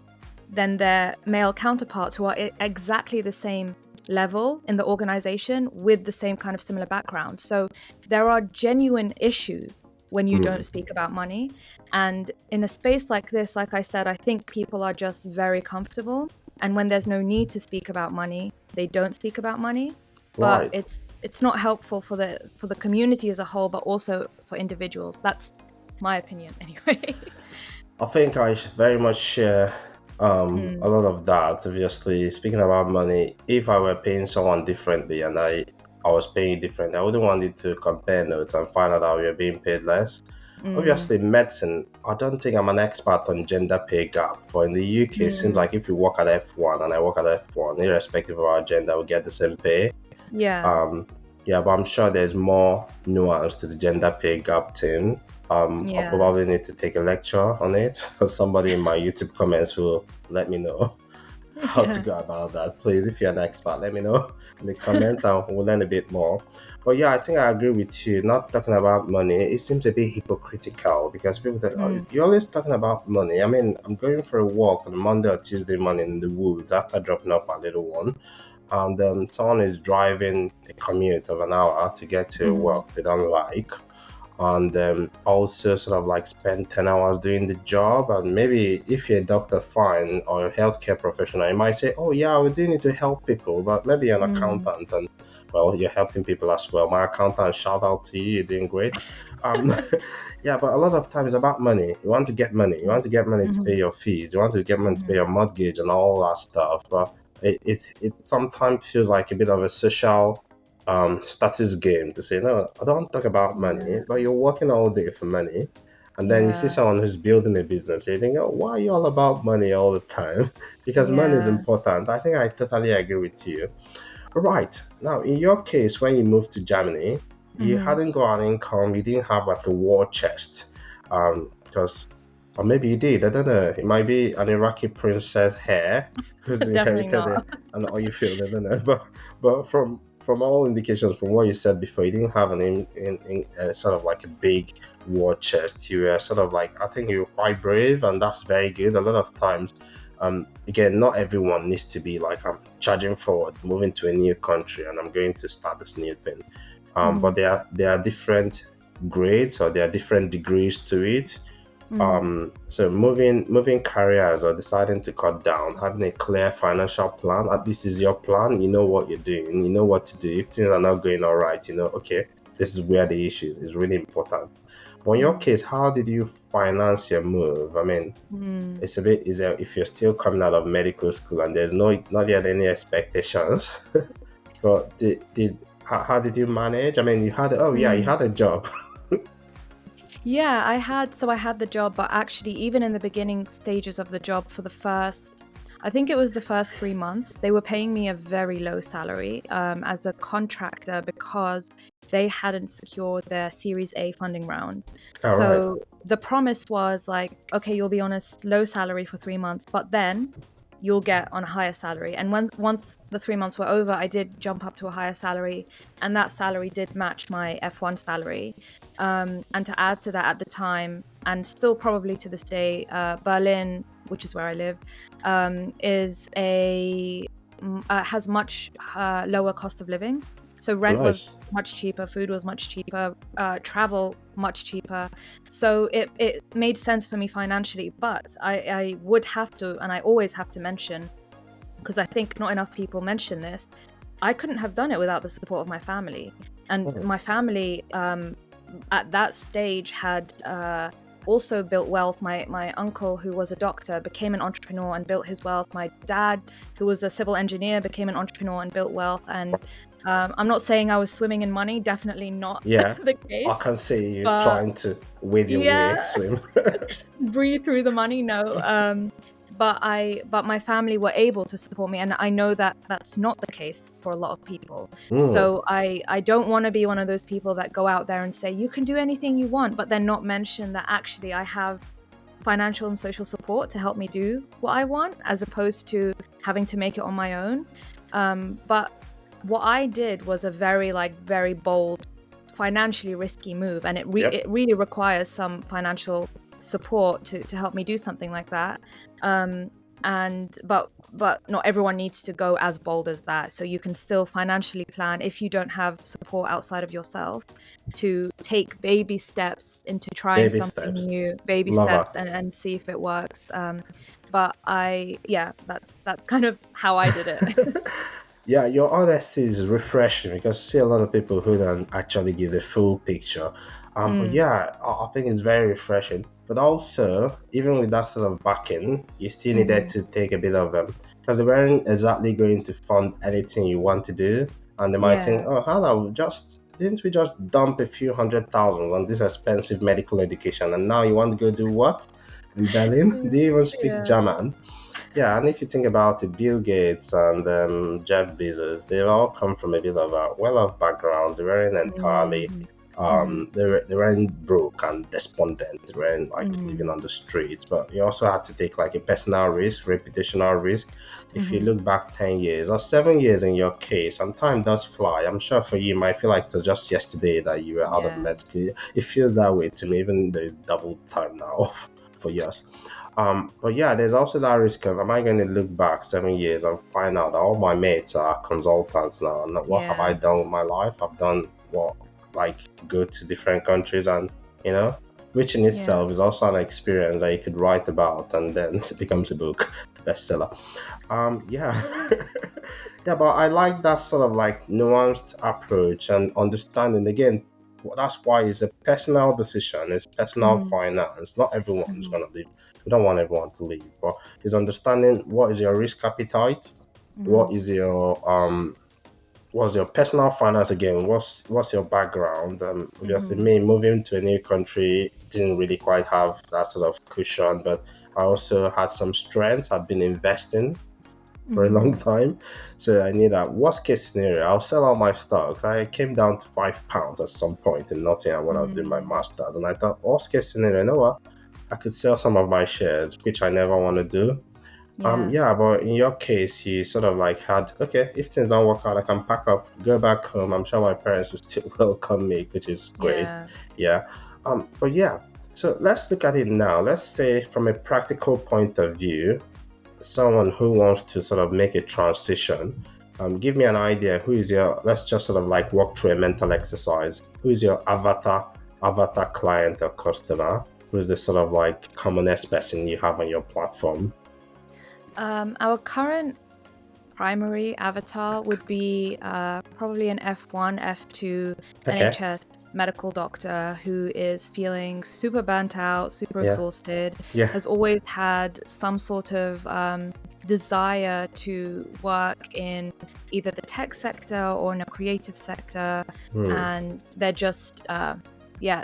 than their male counterparts who are exactly the same level in the organization with the same kind of similar background. So there are genuine issues when you don't speak about money. And in a space like this, like I said, I think people are just very comfortable. And when there's no need to speak about money, they don't speak about money. But it's not helpful for the community as a whole, but also for individuals. That's my opinion anyway. I think I very much share a lot of that. Obviously, speaking about money, if I were paying someone differently and I was paying differently, I wouldn't want it to compare notes and find out how we are being paid less. Obviously, medicine, I don't think I'm an expert on gender pay gap, but in the UK, it seems like if you work at F1 and I work at F1, irrespective of our gender, we get the same pay. But I'm sure there's more nuance to the gender pay gap thing. I'll probably need to take a lecture on it. Somebody in my YouTube comments will let me know how to go about that. Please, if you're an expert, let me know in the comments and we'll learn a bit more. But yeah, I think I agree with you. Not talking about money, it seems a bit hypocritical, because people think, oh, you're always talking about money. I mean, I'm going for a walk on Monday or Tuesday morning in the woods after dropping off our little one. And someone is driving a commute of an hour to get to work they don't like. And also sort of like spend 10 hours doing the job. And maybe if you're a doctor, fine, or a healthcare professional, you might say, oh yeah, we're doing it to help people. But maybe you're an accountant and, well, you're helping people as well. My accountant, shout out to you, you're doing great. Yeah, but a lot of times it's about money. You want to get money. You want to get money to pay your fees. You want to get money to pay your mortgage and all that stuff. But it sometimes feels like a bit of a social status game to say, no, I don't talk about money, but you're working all day for money. And then you see someone who's building a business, you think, oh, why are you all about money all the time? Because money is important. I think I totally agree with you. Right. Now, in your case, when you moved to Germany, you hadn't got an income, you didn't have like a war chest. Because, or maybe you did, I don't know. It might be an Iraqi princess hair who's inherited it, and or you feel, I don't know. But from all indications, from what you said before, you didn't have sort of like a big war chest. You were sort of like, I think you were quite brave, and that's very good. A lot of times, again, not everyone needs to be like, I'm charging forward, moving to a new country, and I'm going to start this new thing. But there are different grades, or there are different degrees to it. So moving careers or deciding to cut down, having a clear financial plan, at least is your plan, you know what you're doing, you know what to do. If things are not going all right, you know, okay, this is where the issue is really important. But in your case, how did you finance your move? I mean, it's a bit easier if you're still coming out of medical school and there's not yet any expectations. But how did you manage? I mean, you had a job. Yeah, I had the job, but actually even in the beginning stages of the job, for the first 3 months, they were paying me a very low salary as a contractor, because they hadn't secured their Series A funding round. The promise was like, okay, you'll be on a low salary for 3 months, but then you'll get on a higher salary. And once the 3 months were over, I did jump up to a higher salary, and that salary did match my F1 salary. And to add to that, at the time, and still probably to this day, Berlin, which is where I live, has much lower cost of living. So rent was much cheaper, food was much cheaper, travel much cheaper. So it made sense for me financially. But I would have to, and I always have to mention, because I think not enough people mention this, I couldn't have done it without the support of my family. And my family at that stage had also built wealth. My uncle, who was a doctor, became an entrepreneur and built his wealth. My dad, who was a civil engineer, became an entrepreneur and built wealth. And I'm not saying I was swimming in money, definitely not the case. I can see you trying to wade your way, swim. Breathe through the money, no. But my family were able to support me, and I know that that's not the case for a lot of people. So I don't want to be one of those people that go out there and say you can do anything you want, but then not mention that actually I have financial and social support to help me do what I want, as opposed to having to make it on my own. But what I did was a very bold, financially risky move, and it really requires some financial support to help me do something like that. But not everyone needs to go as bold as that. So you can still financially plan if you don't have support outside of yourself, to take baby steps into trying something new, and see if it works. But that's kind of how I did it. Yeah, your honesty is refreshing, because I see a lot of people who don't actually give the full picture. But yeah, I think it's very refreshing. But also, even with that sort of backing, you still needed to take a bit of because they weren't exactly going to fund anything you want to do, and they might think, oh, Hannah, didn't we just dump a few $100,000 on this expensive medical education, and now you want to go do what in Berlin? Do you even speak German? Yeah, and if you think about it, Bill Gates and Jeff Bezos, they all come from a bit of a well-off background. They weren't entirely, they weren't broke and despondent. They weren't living on the streets. But you also had to take a personal risk, reputational risk. If you look back 10 years or 7 years in your case, and time does fly. I'm sure for you, it might feel like it was just yesterday that you were out of med school. It feels that way to me, even though it's double time now for years. But yeah, there's also that risk of, am I going to look back 7 years and find out that all my mates are consultants now? And what have I done with my life? I've done go to different countries, and which in itself is also an experience that you could write about, and then it becomes a book bestseller. Yeah, but I like that sort of nuanced approach and understanding. Again, that's why it's a personal decision. It's personal finance. Not everyone's gonna leave. We don't want everyone to leave, but it's understanding what is your risk appetite, what is your what's your personal finance. Again, what's your background. Because me moving to a new country didn't really quite have that sort of cushion, but I also had some strengths. I'd been investing for a long time, so I knew that worst case scenario, I'll sell all my stocks. I came down to £5 at some point in Nottingham when I was doing my masters, and I thought, worst case scenario, you know what, I could sell some of my shares, which I never want to do. But in your case, you sort of had, okay, if things don't work out, I can pack up, go back home. I'm sure my parents will still welcome me, which is great. But yeah, so let's look at it now. Let's say from a practical point of view, someone who wants to sort of make a transition, give me an idea. Who is your, let's just sort of walk through a mental exercise. Who is your avatar client or customer? Who is the sort of commonest person you have on your platform? Our current primary avatar would be probably an F1, F2 NHS medical doctor who is feeling super burnt out, super exhausted, has always had some sort of desire to work in either the tech sector or in a creative sector, and they're just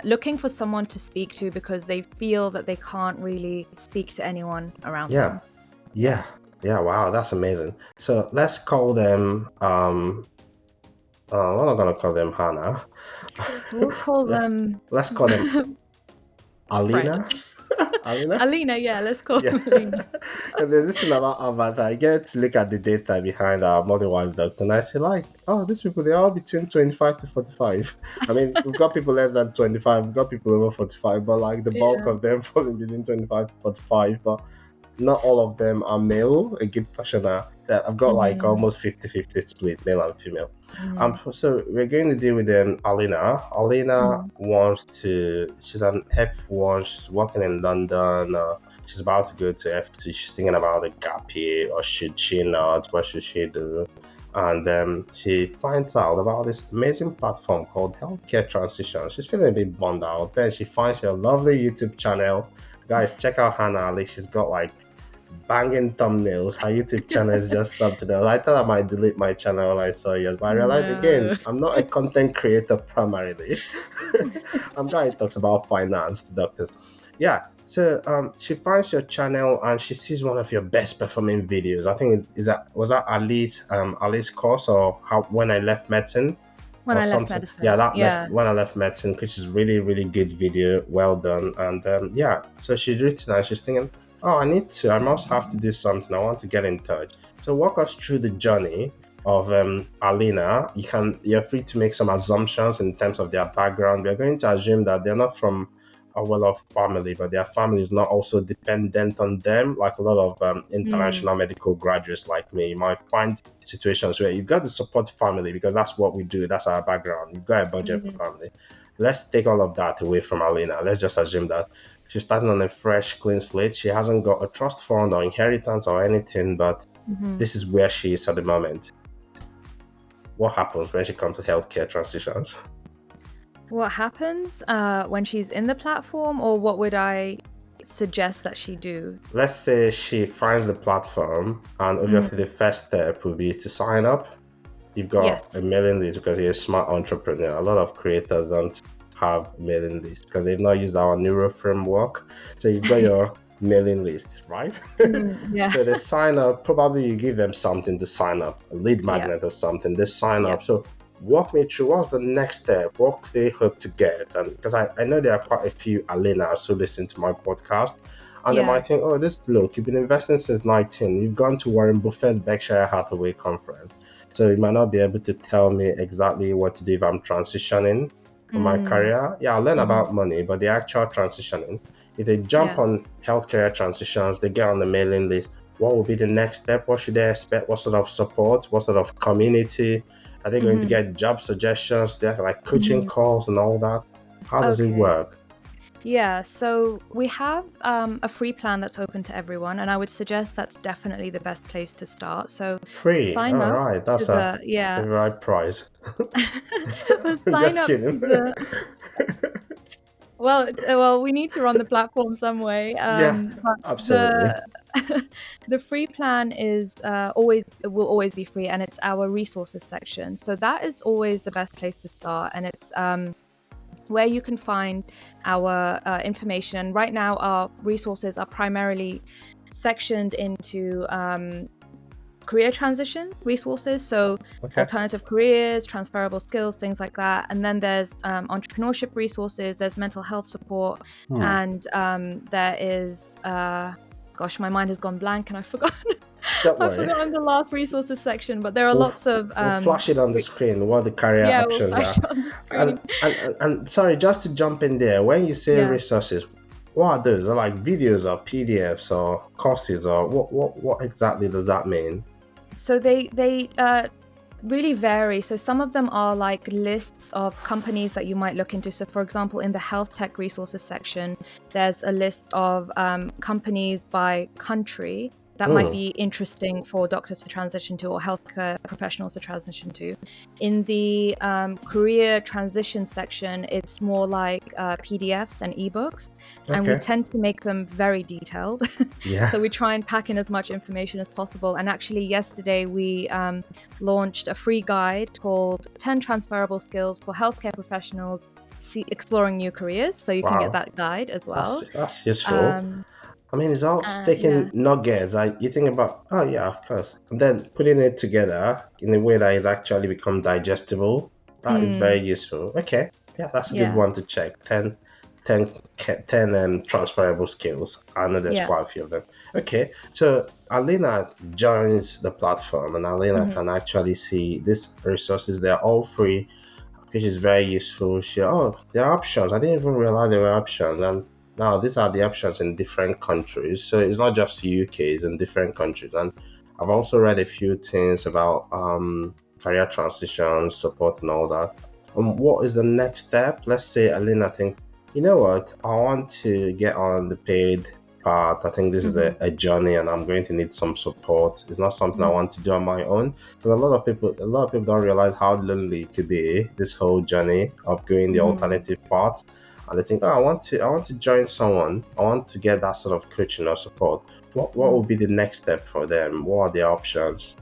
looking for someone to speak to because they feel that they can't really speak to anyone around them. Yeah, wow, that's amazing. So let's call them, we're not going to call them Hannah. We'll call them... Let's call them Alina. Alina? Alina, yeah, let's call Yeah. him Alina. Because there's this thing about Avatar. I get to look at the data behind our Motherwise Doctor, and I say, like, oh, these people, they're all between 25 to 45. I mean, we've got people less than 25, we've got people over 45, but like the bulk Yeah. of them falling between 25 to 45. But not all of them are male. A good portion are. That I've got like Mm-hmm. almost 50-50 split, male and female. Mm-hmm. So we're going to deal with Alina. Alina wants to. She's an F1. She's working in London. She's about to go to F2. She's thinking about a gap year, or should she not? What should she do? And she finds out about this amazing platform called Healthcare Transition. She's feeling a bit bummed out. Then she finds a lovely YouTube channel. Guys, check out Hannah Ali. She's got like banging thumbnails. Her YouTube channel is just something else. I thought I might delete my channel when I saw yours, but I realized again, No. I'm not a content creator primarily. I'm guy who talks about finance to doctors. Yeah. So she finds your channel and she sees one of your best performing videos. I think was that Ali's course or how when I left medicine When or I left something. medicine. Yeah, that Yeah. left when I left medicine, which is really really good video, well done. And yeah, so she's written and she's thinking, oh, I must have to do something. I want to get in touch. So walk us through the journey of Alina. You're free to make some assumptions in terms of their background. We're going to assume that they're not from a well-off family, but their family is not also dependent on them. Like a lot of international medical graduates like me, you might find situations where you've got to support family because that's what we do. That's our background. You've got a budget for family. Let's take all of that away from Alina. Let's just assume that she's starting on a fresh, clean slate. She hasn't got a trust fund or inheritance or anything, but this is where she is at the moment. What happens when she comes to healthcare transitions? What happens when she's in the platform, or what would I suggest that she do? Let's say she finds the platform, and obviously the first step would be to sign up. You've got a mailing list because you're a smart entrepreneur. A lot of creators don't have mailing list because they've not used our neuro framework. So you've got your mailing list, right? Yeah. So they sign up. Probably you give them something to sign up, a lead magnet or something. They sign up. So walk me through what's the next step. What they hope to get, and because I know there are quite a few Alinas who listen to my podcast, and they might think, oh, this bloke, you've been investing since 19. You've gone to Warren Buffett's Berkshire Hathaway conference. So you might not be able to tell me exactly what to do if I'm transitioning from my career. Yeah, I'll learn about money, but the actual transitioning, if they jump on healthcare transitions, they get on the mailing list, what will be the next step? What should they expect? What sort of support? What sort of community? Are they going to get job suggestions? They're like coaching calls and all that. How does it work? Yeah, so we have a free plan that's open to everyone, and I would suggest that's definitely the best place to start. So Free, sign all up right, that's to the right price. sign up kidding. to well, we need to run the platform some way. But absolutely. The free plan is will always be free, and it's our resources section. So that is always the best place to start, and it's where you can find our information. Right now, our resources are primarily sectioned into career transition resources, so alternative careers, transferable skills, things like that. And then there's entrepreneurship resources, there's mental health support, and there is gosh, my mind has gone blank and I've forgotten. I've forgotten the last resources section, but there are lots of we'll flash it on the screen what the career options are. And sorry, just to jump in there, when you say resources, what are those? Are like videos or PDFs or courses, or what exactly does that mean? So they really vary. So some of them are like lists of companies that you might look into. So for example, in the health tech resources section, there's a list of companies by country that might be interesting for doctors to transition to or healthcare professionals to transition to. In the career transition section, it's more like PDFs and ebooks, and we tend to make them very detailed. So we try and pack in as much information as possible. And actually yesterday we launched a free guide called 10 Transferable Skills for Healthcare Professionals Exploring New Careers. So you can get that guide as well. That's useful. I mean, it's all sticking nuggets. You think about, oh yeah, of course. And then putting it together in a way that it's actually become digestible. That is very useful. Okay. Yeah, that's a good one to check. 10 10 transferable skills. I know there's Yeah. quite a few of them. Okay, so Alina joins the platform, and Alina Hmm. can actually see these resources. They're all free, which is very useful. There are options. I didn't even realize there were options, and now these are the options in different countries. So it's not just UK; it's in different countries. And I've also read a few things about career transition support and all that. What is the next step? Let's say Alina thinks, you know what, I want to get on the paid part. I think this is Hmm. a journey, and I'm going to need some support. It's not something I Hmm. want to do on my own. Because a lot of people don't realize how lonely it could be. This whole journey of going the Hmm. alternative path, and they think, oh, I want to join someone. I want to get that sort of coaching or support. What would be the next step for them? What are the options?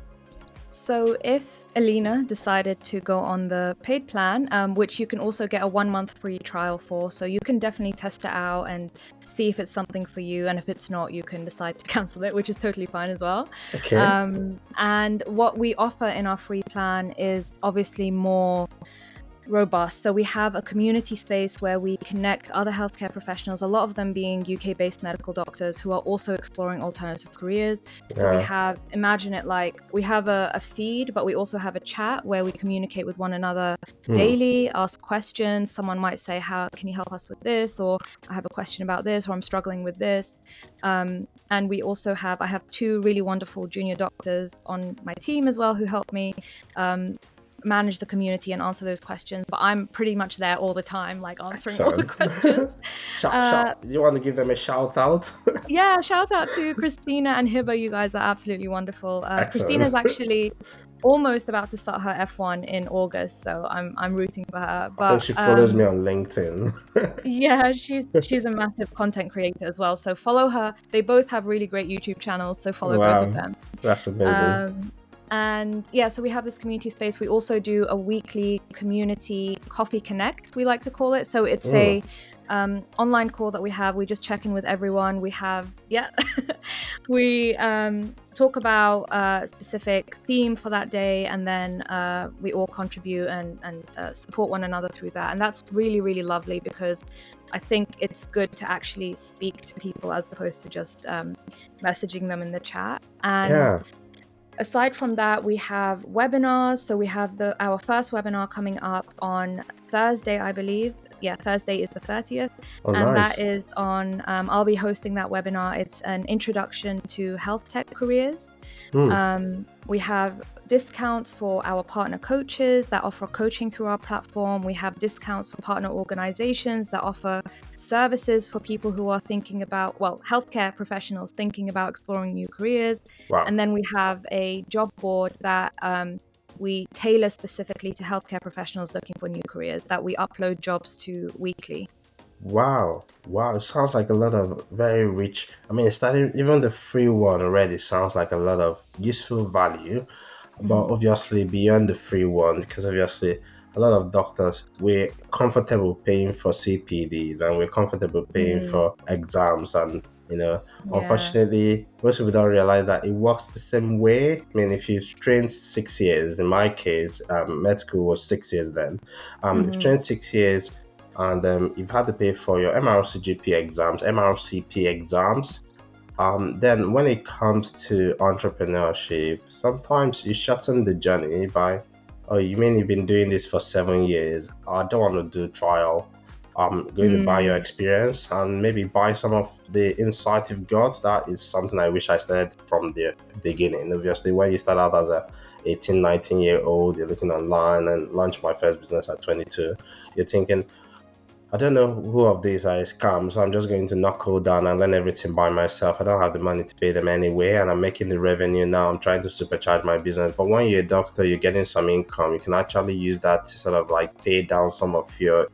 So if Alina decided to go on the paid plan, which you can also get a 1 month free trial for, so you can definitely test it out and see if it's something for you. And if it's not, you can decide to cancel it, which is totally fine as well. Okay. And what we offer in our free plan is obviously more robust. So we have a community space where we connect other healthcare professionals, a lot of them being UK-based medical doctors who are also exploring alternative careers. So we Yeah. have, imagine it like we have a feed, but we also have a chat where we communicate with one another Hmm. daily, ask questions. Someone might say, how can you help us with this? Or I have a question about this, or I'm struggling with this. And we also I have two really wonderful junior doctors on my team as well who help me manage the community and answer those questions, but I'm pretty much there all the time, like answering all the Excellent. questions. Shout. You want to give them a shout out? Yeah, shout out to Christina and Hiba. You guys are absolutely wonderful. Excellent. Christina's actually almost about to start her F1 in August, so I'm rooting for her. I think But she follows me on LinkedIn. yeah, she's a massive content creator as well. So follow her. They both have really great YouTube channels, so follow both of Wow, them. that's amazing. And yeah, so we have this community space. We also do a weekly community coffee connect, we like to call it. So it's Mm. a online call that we have. We just check in with everyone. We have, yeah, we talk about a specific theme for that day, and then we all contribute and support one another through that. And that's really, really lovely because I think it's good to actually speak to people as opposed to just messaging them in the chat. And Yeah. aside from that, we have webinars. So we have our first webinar coming up on Thursday, I believe. Yeah, Thursday is the 30th. Oh, And that nice. is on, I'll be hosting that webinar. It's an introduction to health tech careers. Mm. We have discounts for our partner coaches that offer coaching through our platform. We have discounts for partner organizations that offer services for people who are thinking about, well, healthcare professionals thinking about exploring new careers. Wow. And then we have a job board that we tailor specifically to healthcare professionals looking for new careers that we upload jobs to weekly. Wow. Wow. It sounds like a lot of very rich. I mean, starting even the free one already sounds like a lot of useful value. But Mhm. obviously, beyond the free one, because obviously, a lot of doctors, we're comfortable paying for CPDs and we're comfortable paying Mm, for exams. And, yeah. unfortunately, most people don't realize that it works the same way. I mean, if you've trained 6 years, in my case, med school was 6 years then. If you Hmm. trained 6 years, and you've had to pay for your MRCGP exams, MRCP exams. Then when it comes to entrepreneurship, sometimes you shorten the journey by, oh, you mean you've been doing this for 7 years? I don't want to do trial. I'm going to buy your Mm, experience and maybe buy some of the insight you've got. That is something I wish I started from the beginning. Obviously, when you start out as a 18, 19-year-old, you're looking online and launch my first business at 22, you're thinking, I don't know who of these are scams, so I'm just going to knuckle down and learn everything by myself. I don't have the money to pay them anyway, and I'm making the revenue now. I'm trying to supercharge my business. But when you're a doctor, you're getting some income. You can actually use that to sort of like pay down some of your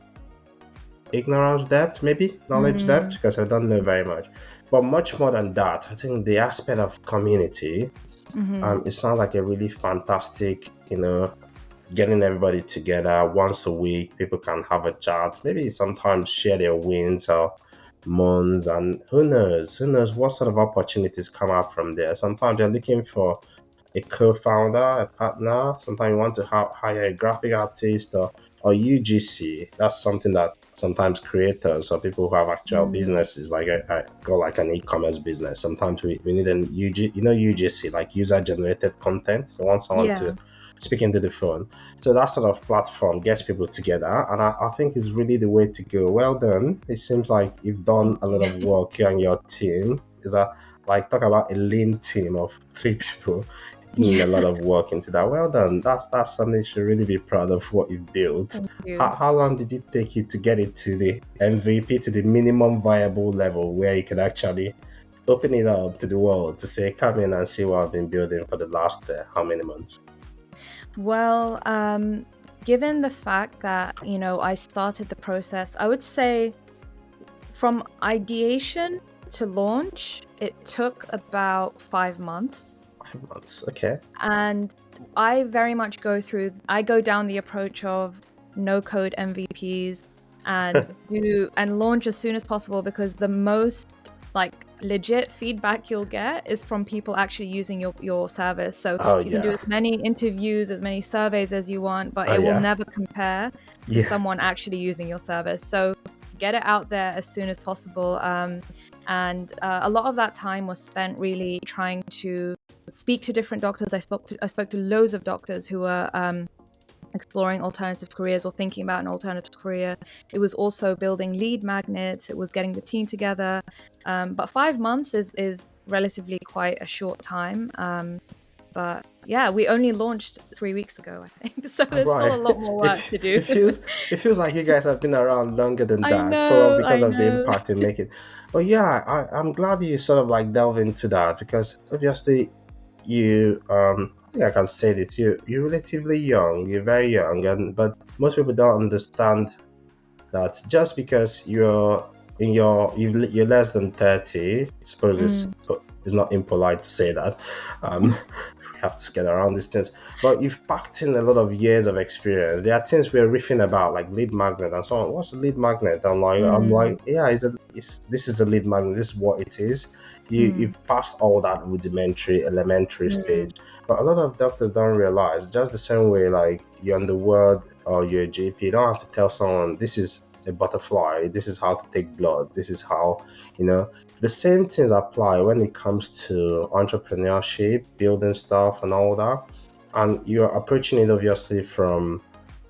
ignorance debt, maybe knowledge debt, mm, because I don't know very much. But much more than that, I think the aspect of community, mhm. it sounds like a really fantastic, getting everybody together once a week. People can have a chat, maybe sometimes share their wins or moans, and who knows what sort of opportunities come out from there. Sometimes you're looking for a co-founder, a partner. Sometimes you want to hire a graphic artist or or UGC. That's something that sometimes creators or people who have actual businesses, like I go like an e-commerce business. Sometimes we need an UGC, like user generated content. So want someone Yeah. to speak into the phone. So that sort of platform gets people together, and I think is really the way to go. Well done. It seems like you've done Thank a lot you. of work, you and your team. Is that like talk about a lean team of 3 people doing a Yeah. lot of work into that? Well done. That's something you should really be proud of what you've built. Thank you. How long did it take you to get it to the MVP, to the minimum viable level where you could actually open it up to the world to say, come in and see what I've been building for the last how many months? Well, given the fact that, I started the process, I would say from ideation to launch, it took about 5 months. 5 months, okay. And I very much I go down the approach of no code MVPs and launch as soon as possible, because the most like legit feedback you'll get is from people actually using your service. So Oh you can do yeah. as many interviews, as many surveys as you want, but Oh it will yeah. never compare to Yeah. someone actually using your service. So get it out there as soon as possible. And a lot of that time was spent really trying to speak to different doctors. I spoke to loads of doctors who were exploring alternative careers or thinking about an alternative career. It was also building lead magnets. It was getting the team together. But 5 months is relatively quite a short time. But yeah, we only launched 3 weeks ago, I think. So there's still a Right. lot more work to do. It feels like you guys have been around longer than I that, probably know, because I of the know. impact you make it. But yeah, I'm glad you sort of like delve into that, because obviously I think I can say this, you're relatively young, you're very young, but most people don't understand that just because you're less than 30, I suppose it's not impolite to say that. We have to get around these things, but you've packed in a lot of years of experience. There are things we're riffing about, like lead magnet and so on. What's a lead magnet? I'm like, yeah, this is a lead magnet. This is what it is. You've passed all that rudimentary, elementary stage, but a lot of doctors don't realize. Just the same way, like you're in the world or you're a GP, you don't have to tell someone this is a butterfly, this is how to take blood, this is how, the same things apply when it comes to entrepreneurship, building stuff and all that. And you're approaching it obviously from,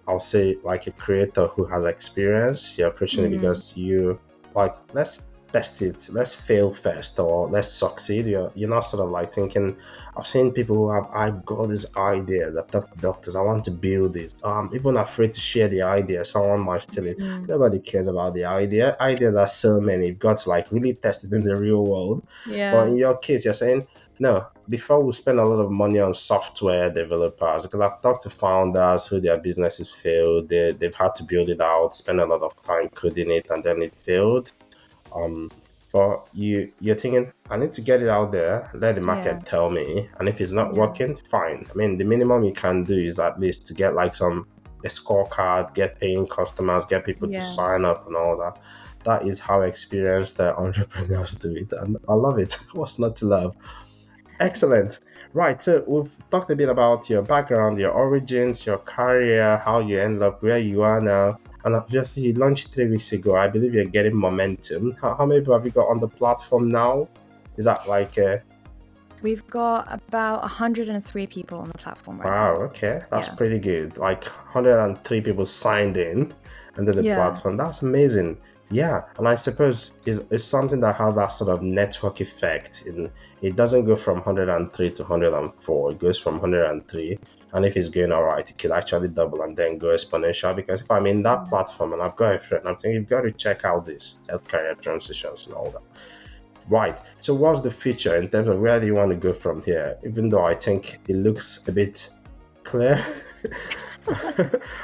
I'll say, like a creator who has experience. You're approaching it because you like, let's test it, let's fail first, or let's succeed. You're not sort of like thinking, I've seen people who I've got this idea, I've talked to doctors, I want to build this. I'm even afraid to share the idea, someone might steal it. Nobody cares about the idea. Ideas are so many, you've got to like really test it in the real world. But in your case, you're saying, no, before we spend a lot of money on software developers, because I've talked to founders who their businesses failed, they've had to build it out, spend a lot of time coding it, and then it failed. But you're thinking, I need to get it out there, let the market tell me, and if it's not working, fine. I mean, the minimum you can do is at least to get like a scorecard, get paying customers, get people to sign up and all that. That is how experienced entrepreneurs do it, and I love it. What's not to love? Excellent. Right, so we've talked a bit about your background, your origins, your career, how you end up where you are now. And obviously, you launched 3 weeks ago. I believe you're getting momentum. How many people have you got on the platform now? Is that like We've got about 103 people on the platform right wow, now. okay. That's pretty good. Like 103 people signed in under the platform. That's amazing. Yeah, and I suppose it's something that has that sort of network effect. It doesn't go from 103 to 104. It goes from 103, and if it's going all right, it could actually double and then go exponential. Because if I'm in that platform and I've got a friend, I'm thinking you've got to check out this health career transitions and all that. Right. So what's the future in terms of where do you want to go from here? Even though I think it looks a bit clear.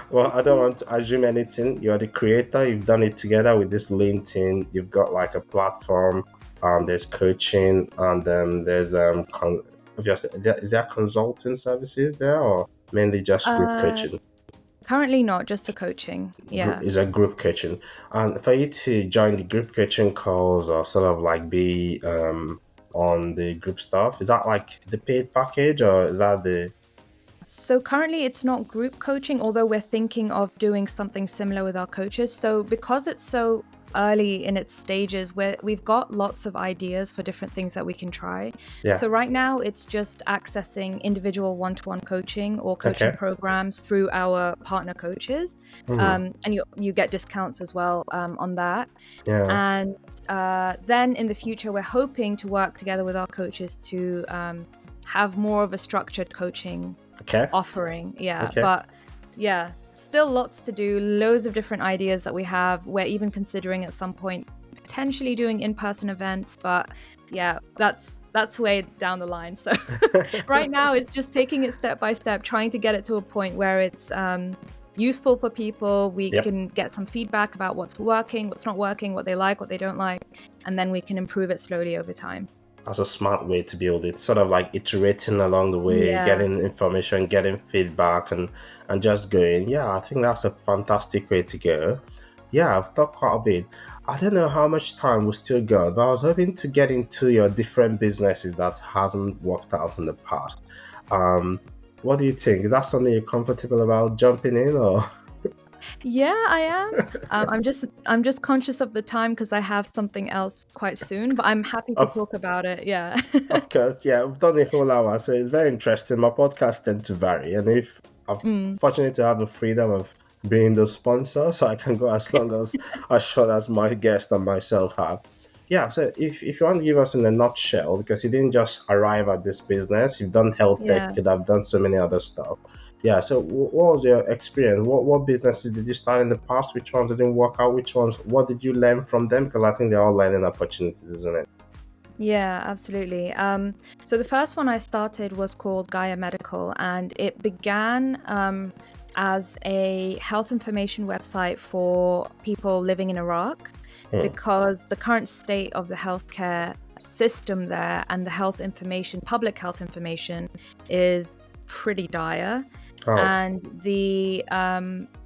Well, I don't want to assume anything. You're the creator. You've done it together with this lean team. You've got like a platform. There's coaching, and there's obviously is there consulting services there, or mainly just group coaching? Currently not, just the coaching. Is a group coaching. And for you to join the group coaching calls or sort of like be on the group stuff, is that like the paid package, or is that the So currently it's not group coaching, although we're thinking of doing something similar with our coaches. So because it's so early in its stages, we've got lots of ideas for different things that we can try. Yeah. So right now it's just accessing individual one-to-one coaching or coaching Okay. programs through our partner coaches. Mm-hmm. And you get discounts as well on that. Yeah. And then in the future, we're hoping to work together with our coaches to have more of a structured coaching Okay. offering. Yeah. Okay. But yeah, still lots to do, loads of different ideas that we have. We're even considering at some point potentially doing in-person events, but yeah, that's way down the line. So right now it's just taking it step by step, trying to get it to a point where it's useful for people. We Yep. can get some feedback about what's working, what's not working, what they like, what they don't like, and then we can improve it slowly over time. That's a smart way to build it. Sort of like iterating along the way, Yeah. getting information, getting feedback, and just going. Yeah, I think that's a fantastic way to go. Yeah, I've talked quite a bit. I don't know how much time we still got, but I was hoping to get into your different businesses that hasn't worked out in the past. What do you think? Is that something you're comfortable about jumping in, or? Yeah, I am. I'm just conscious of the time because I have something else quite soon, but I'm happy to Of talk about it. Yeah. Of course, yeah, we've done a whole hour, so it's very interesting. My podcasts tend to vary, and if I'm fortunate to have the freedom of being the sponsor, so I can go as long as short as my guest and myself have. Yeah, so if you want to give us in a nutshell, because you didn't just arrive at this business, you've done health tech, Yeah. you could have done so many other stuff. Yeah, so what was your experience? What businesses did you start in the past? Which ones didn't work out? Which ones? What did you learn from them? Because I think they're all learning opportunities, isn't it? Yeah, absolutely. So the first one I started was called Gaia Medical, and it began as a health information website for people living in Iraq, because the current state of the healthcare system there and the health information, public health information, is pretty dire. Oh, And the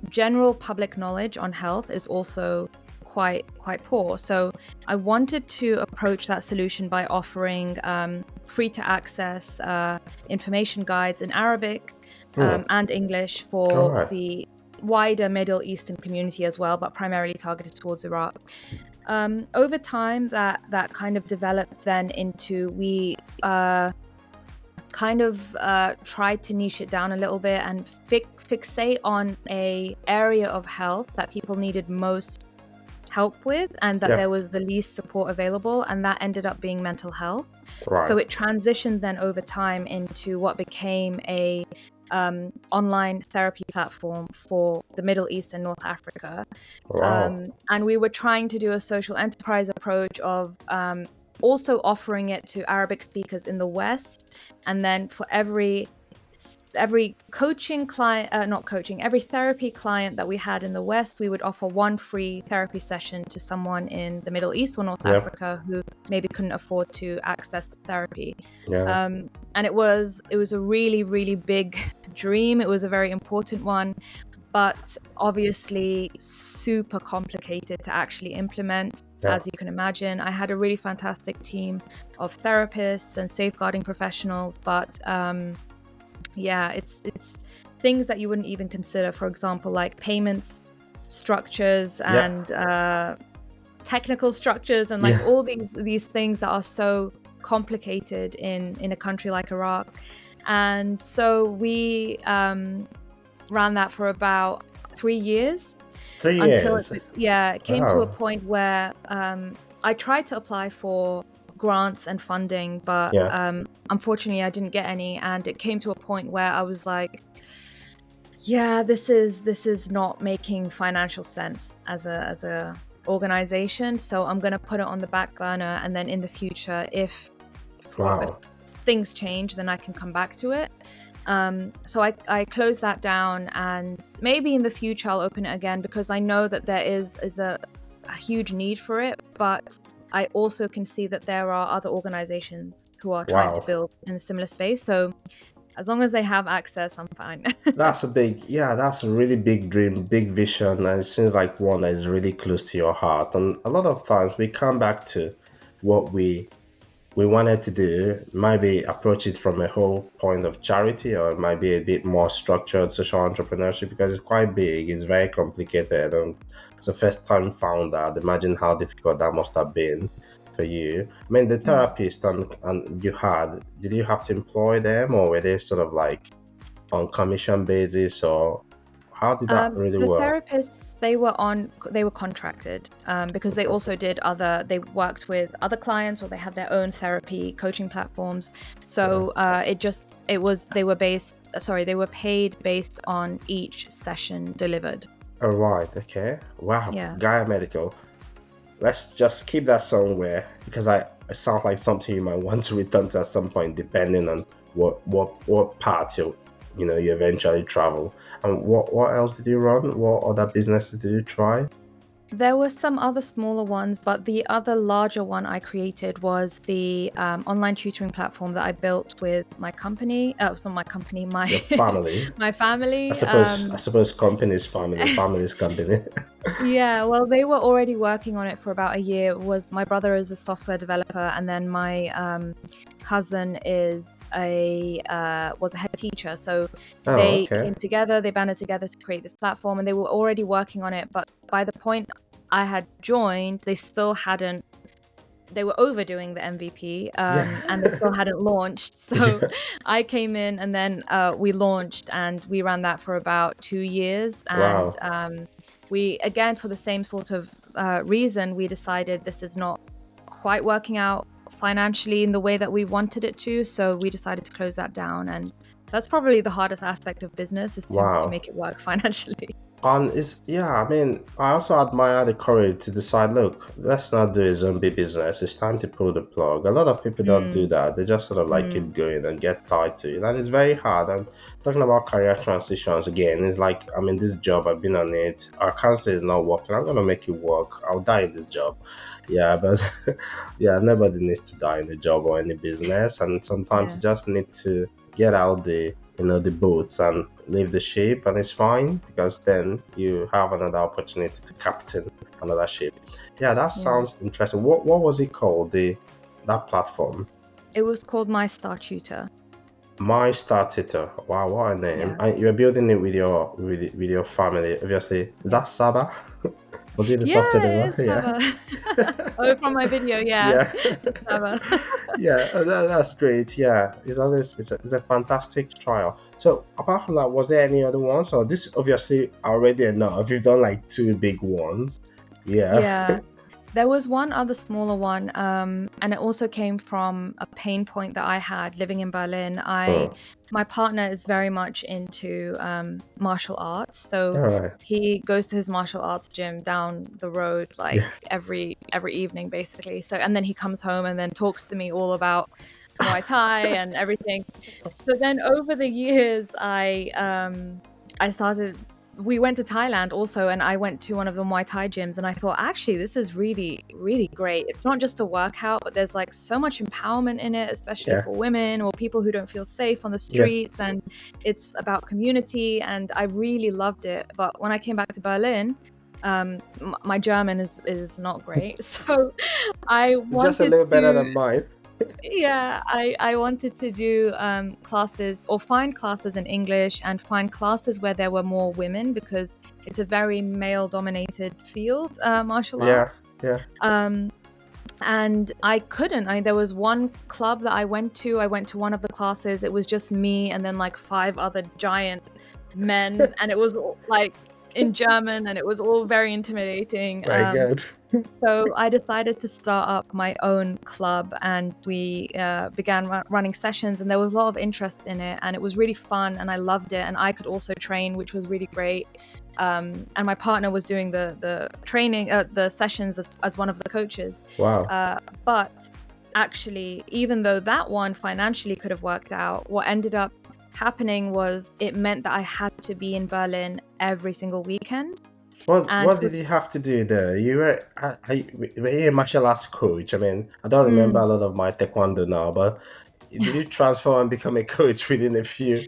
general public knowledge on health is also quite poor. So I wanted to approach that solution by offering free to access information guides in Arabic and English for all right. the wider Middle Eastern community as well, but primarily targeted towards Iraq. Over time, that kind of developed then into we kind of tried to niche it down a little bit and fixate on a area of health that people needed most help with, and that there was the least support available, and that ended up being mental health. Right. So it transitioned then over time into what became a online therapy platform for the Middle East and North Africa. Wow. And we were trying to do a social enterprise approach of also offering it to Arabic speakers in the West, and then for every coaching client, every therapy client that we had in the West, we would offer one free therapy session to someone in the Middle East or North Africa who maybe couldn't afford to access therapy. And it was a really, really big dream. It was a very important one, but obviously super complicated to actually implement. As you can imagine, I had a really fantastic team of therapists and safeguarding professionals, but it's things that you wouldn't even consider. For example, like payments structures and technical structures, and like all these things that are so complicated in a country like Iraq. And so we ran that for about 3 years. 3 years. Until it came to a point where I tried to apply for grants and funding, but unfortunately I didn't get any, and it came to a point where I was like, this is not making financial sense as a organization, so I'm going to put it on the back burner, and then in the future, if things change, then I can come back to it. So I closed that down, and maybe in the future I'll open it again, because I know that there is a huge need for it, but I also can see that there are other organizations who are trying to build in a similar space. So as long as they have access, I'm fine. That's a really big dream, big vision, and it seems like one that is really close to your heart. And a lot of times we come back to what we we wanted to do, maybe approach it from a whole point of charity, or it might be a bit more structured social entrepreneurship, because it's quite big, it's very complicated, and as a first time founder, I'd imagine how difficult that must have been for you. I mean, the Mm. therapist and you had, did you have to employ them, or were they sort of like on commission basis, or how did that really The work? therapists, they were contracted because they also they worked with other clients, or they had their own therapy coaching platforms. So they were paid based on each session delivered. All right, okay. Wow, Yeah. Gaia Medical. Let's just keep that somewhere, because it sounds like something you might want to return to at some point, depending on what part you eventually travel. And what else did you run? What other businesses did you try? There were some other smaller ones, but the other larger one I created was the online tutoring platform that I built with my company. It's not my company, Your family. my family. I suppose company's family, family's company. Yeah, well, they were already working on it for about a year. It was my brother is a software developer, and then my cousin was a head teacher. So Oh, they okay. came together, they banded together to create this platform, and they were already working on it. But by the point I had joined, they were overdoing the MVP, Yeah. and they still hadn't launched. So Yeah. I came in, and then we launched, and we ran that for about 2 years. And Wow. we, again, for the same sort of reason, we decided this is not quite working out financially in the way that we wanted it to. So we decided to close that down. And that's probably the hardest aspect of business, is to Wow. make it work financially. And I mean, I also admire the courage to decide, look, let's not do a zombie business. It's time to pull the plug. A lot of people don't do Mm, that. They just sort of like mm, keep going and get tied to it. And it's very hard. And talking about career transitions again, it's like, I mean, this job, I've been on it. I can't say it's not working. I'm going to make it work. I'll die in this job. Yeah, but yeah, nobody needs to die in the job or any business. And sometimes yeah. you just need to get out the boats and leave the ship, and it's fine, because then you have another opportunity to captain another ship. Yeah, that Yeah. sounds interesting. What was it called, that platform? It was called My Star Tutor. My Star Tutor. Wow, what a name. Yeah. And you're building it with your family, obviously. Is that Saba? Was it the Yeah, software it's developer? Yeah. Saba. Oh, from my video, yeah. Yeah. It's Saba. Yeah, that's great. Yeah, it's a fantastic trial. So apart from that, was there any other ones? Or this obviously already enough. You've done like two big ones. Yeah. Yeah. There was one other smaller one, and it also came from a pain point that I had living in Berlin. Oh, My partner is very much into martial arts, so all right. he goes to his martial arts gym down the road like Yeah. every evening, basically. So, and then he comes home and then talks to me all about Muay Thai and everything. So then over the years, I started. We went to Thailand also, and I went to one of the Muay Thai gyms, and I thought, actually, this is really, really great. It's not just a workout, but there's like so much empowerment in it, especially Yeah. for women or people who don't feel safe on the Yeah. streets. And it's about community, and I really loved it. But when I came back to Berlin, my German is not great, so I Just a wanted little better to. than mine. Yeah, I wanted to do classes, or find classes in English, and find classes where there were more women, because it's a very male-dominated field, martial Yeah. arts. Yeah. And I couldn't. There was one club that I went to. I went to one of the classes. It was just me and then like 5 other giant men, and it was all, like in German, and it was all very intimidating. Very good. So I decided to start up my own club, and we began running sessions, and there was a lot of interest in it, and it was really fun, and I loved it, and I could also train, which was really great. And my partner was doing the training, the sessions as one of the coaches. Wow. But actually, even though that one financially could have worked out, what ended up happening was it meant that I had to be in Berlin every single weekend. And What did you have to do there? Were you a martial arts coach? I mean, I don't remember a lot of my taekwondo now, but did you transform and become a coach within a few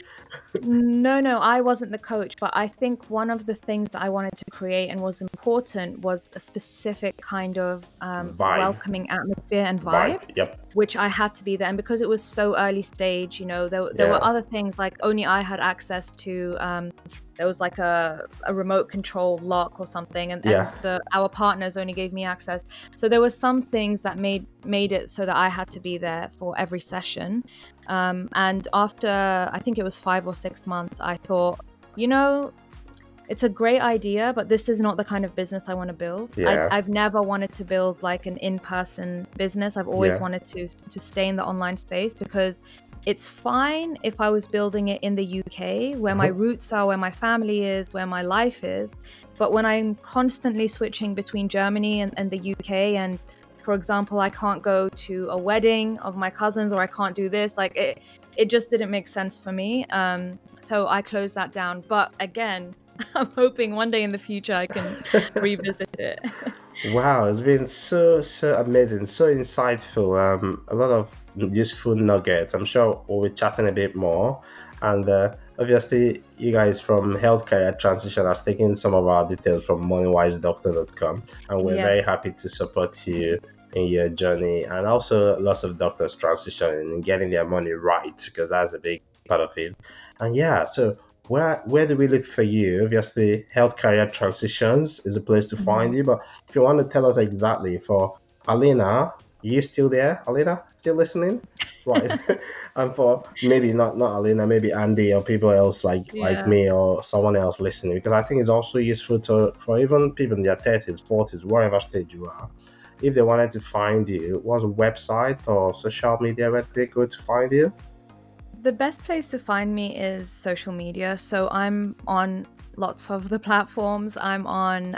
No, I wasn't the coach, but I think one of the things that I wanted to create and was important was a specific kind of Vibe, welcoming atmosphere and vibe. vibe, Yep. which I had to be there. And because it was so early stage, there were Yeah. other things like only I had access to. There was like a remote control lock or something, and Yeah. our partners only gave me access. So there were some things that made it so that I had to be there for every session. And after, I think it was 5 or 6 months, I thought, it's a great idea, but this is not the kind of business I want to build. Yeah. I've never wanted to build like an in-person business. I've always Yeah. wanted to stay in the online space because it's fine if I was building it in the UK, where my roots are, where my family is, where my life is. But when I'm constantly switching between Germany and the UK, and for example, I can't go to a wedding of my cousins, or I can't do this, like it just didn't make sense for me. So I closed that down. But again, I'm hoping one day in the future I can revisit it. Wow, it's been so amazing, so insightful. A lot of useful nuggets. I'm sure we'll be chatting a bit more. And obviously, you guys from Healthcare Transition has taken some of our details from moneywisedoctor.com, and we're very Yes. happy to support you in your journey. And also, lots of doctors transitioning and getting their money right, because that's a big part of it. And yeah, so where do we look for you? Obviously, Health Career Transitions is a place to find you. But if you want to tell us exactly for Alina, you still there? Alina, still listening? Right. And for maybe not Alina, maybe Andy or people else like Yeah. me or someone else listening, because I think it's also useful for even people in their 30s, 40s, whatever stage you are. If they wanted to find you, what's a website or social media where they go to find you? The best place to find me is social media. So I'm on lots of the platforms. I'm on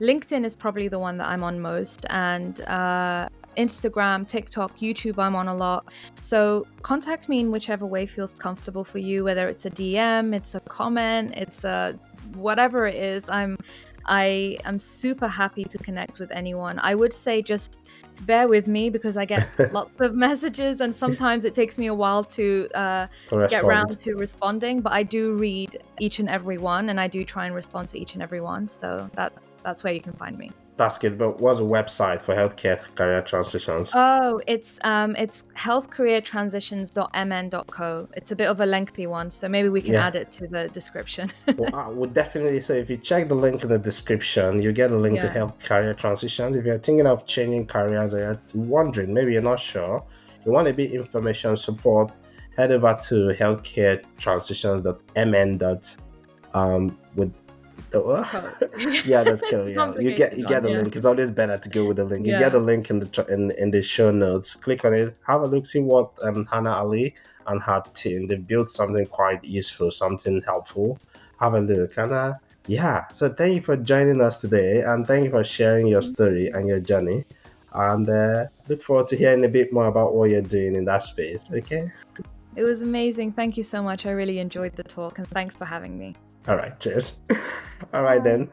LinkedIn is probably the one that I'm on most, and Instagram, TikTok, YouTube, I'm on a lot. So contact me in whichever way feels comfortable for you, whether it's a DM, it's a comment, it's a whatever it is. I am super happy to connect with anyone. I would say just bear with me because I get lots of messages, and sometimes it takes me a while to To get respond. around to responding, but I do read each and every one, and I do try and respond to each and every one. So that's where you can find me. That's good. But what's a website for healthcare career transitions? Oh, it's healthcareertransitions.mn.co. It's a bit of a lengthy one, so maybe we can Yeah. add it to the description. Well, I would definitely say if you check the link in the description, you get a link to Yeah. Health Career Transitions. If you're thinking of changing careers or you're wondering, maybe you're not sure, you want a bit information support, head over to healthcaretransitions.mn. With the yeah, that's cool. Yeah, you get Complicated the one, yeah. link. It's always better to go with the link. You Yeah. get the link in the show notes. Click on it. Have a look. See what Hannah Ali and her team, they built something quite useful, something helpful. Have a look. And yeah, so thank you for joining us today, and thank you for sharing your story and your journey. And look forward to hearing a bit more about what you're doing in that space. Okay. It was amazing. Thank you so much. I really enjoyed the talk, and thanks for having me. All right. Cheers. All right then.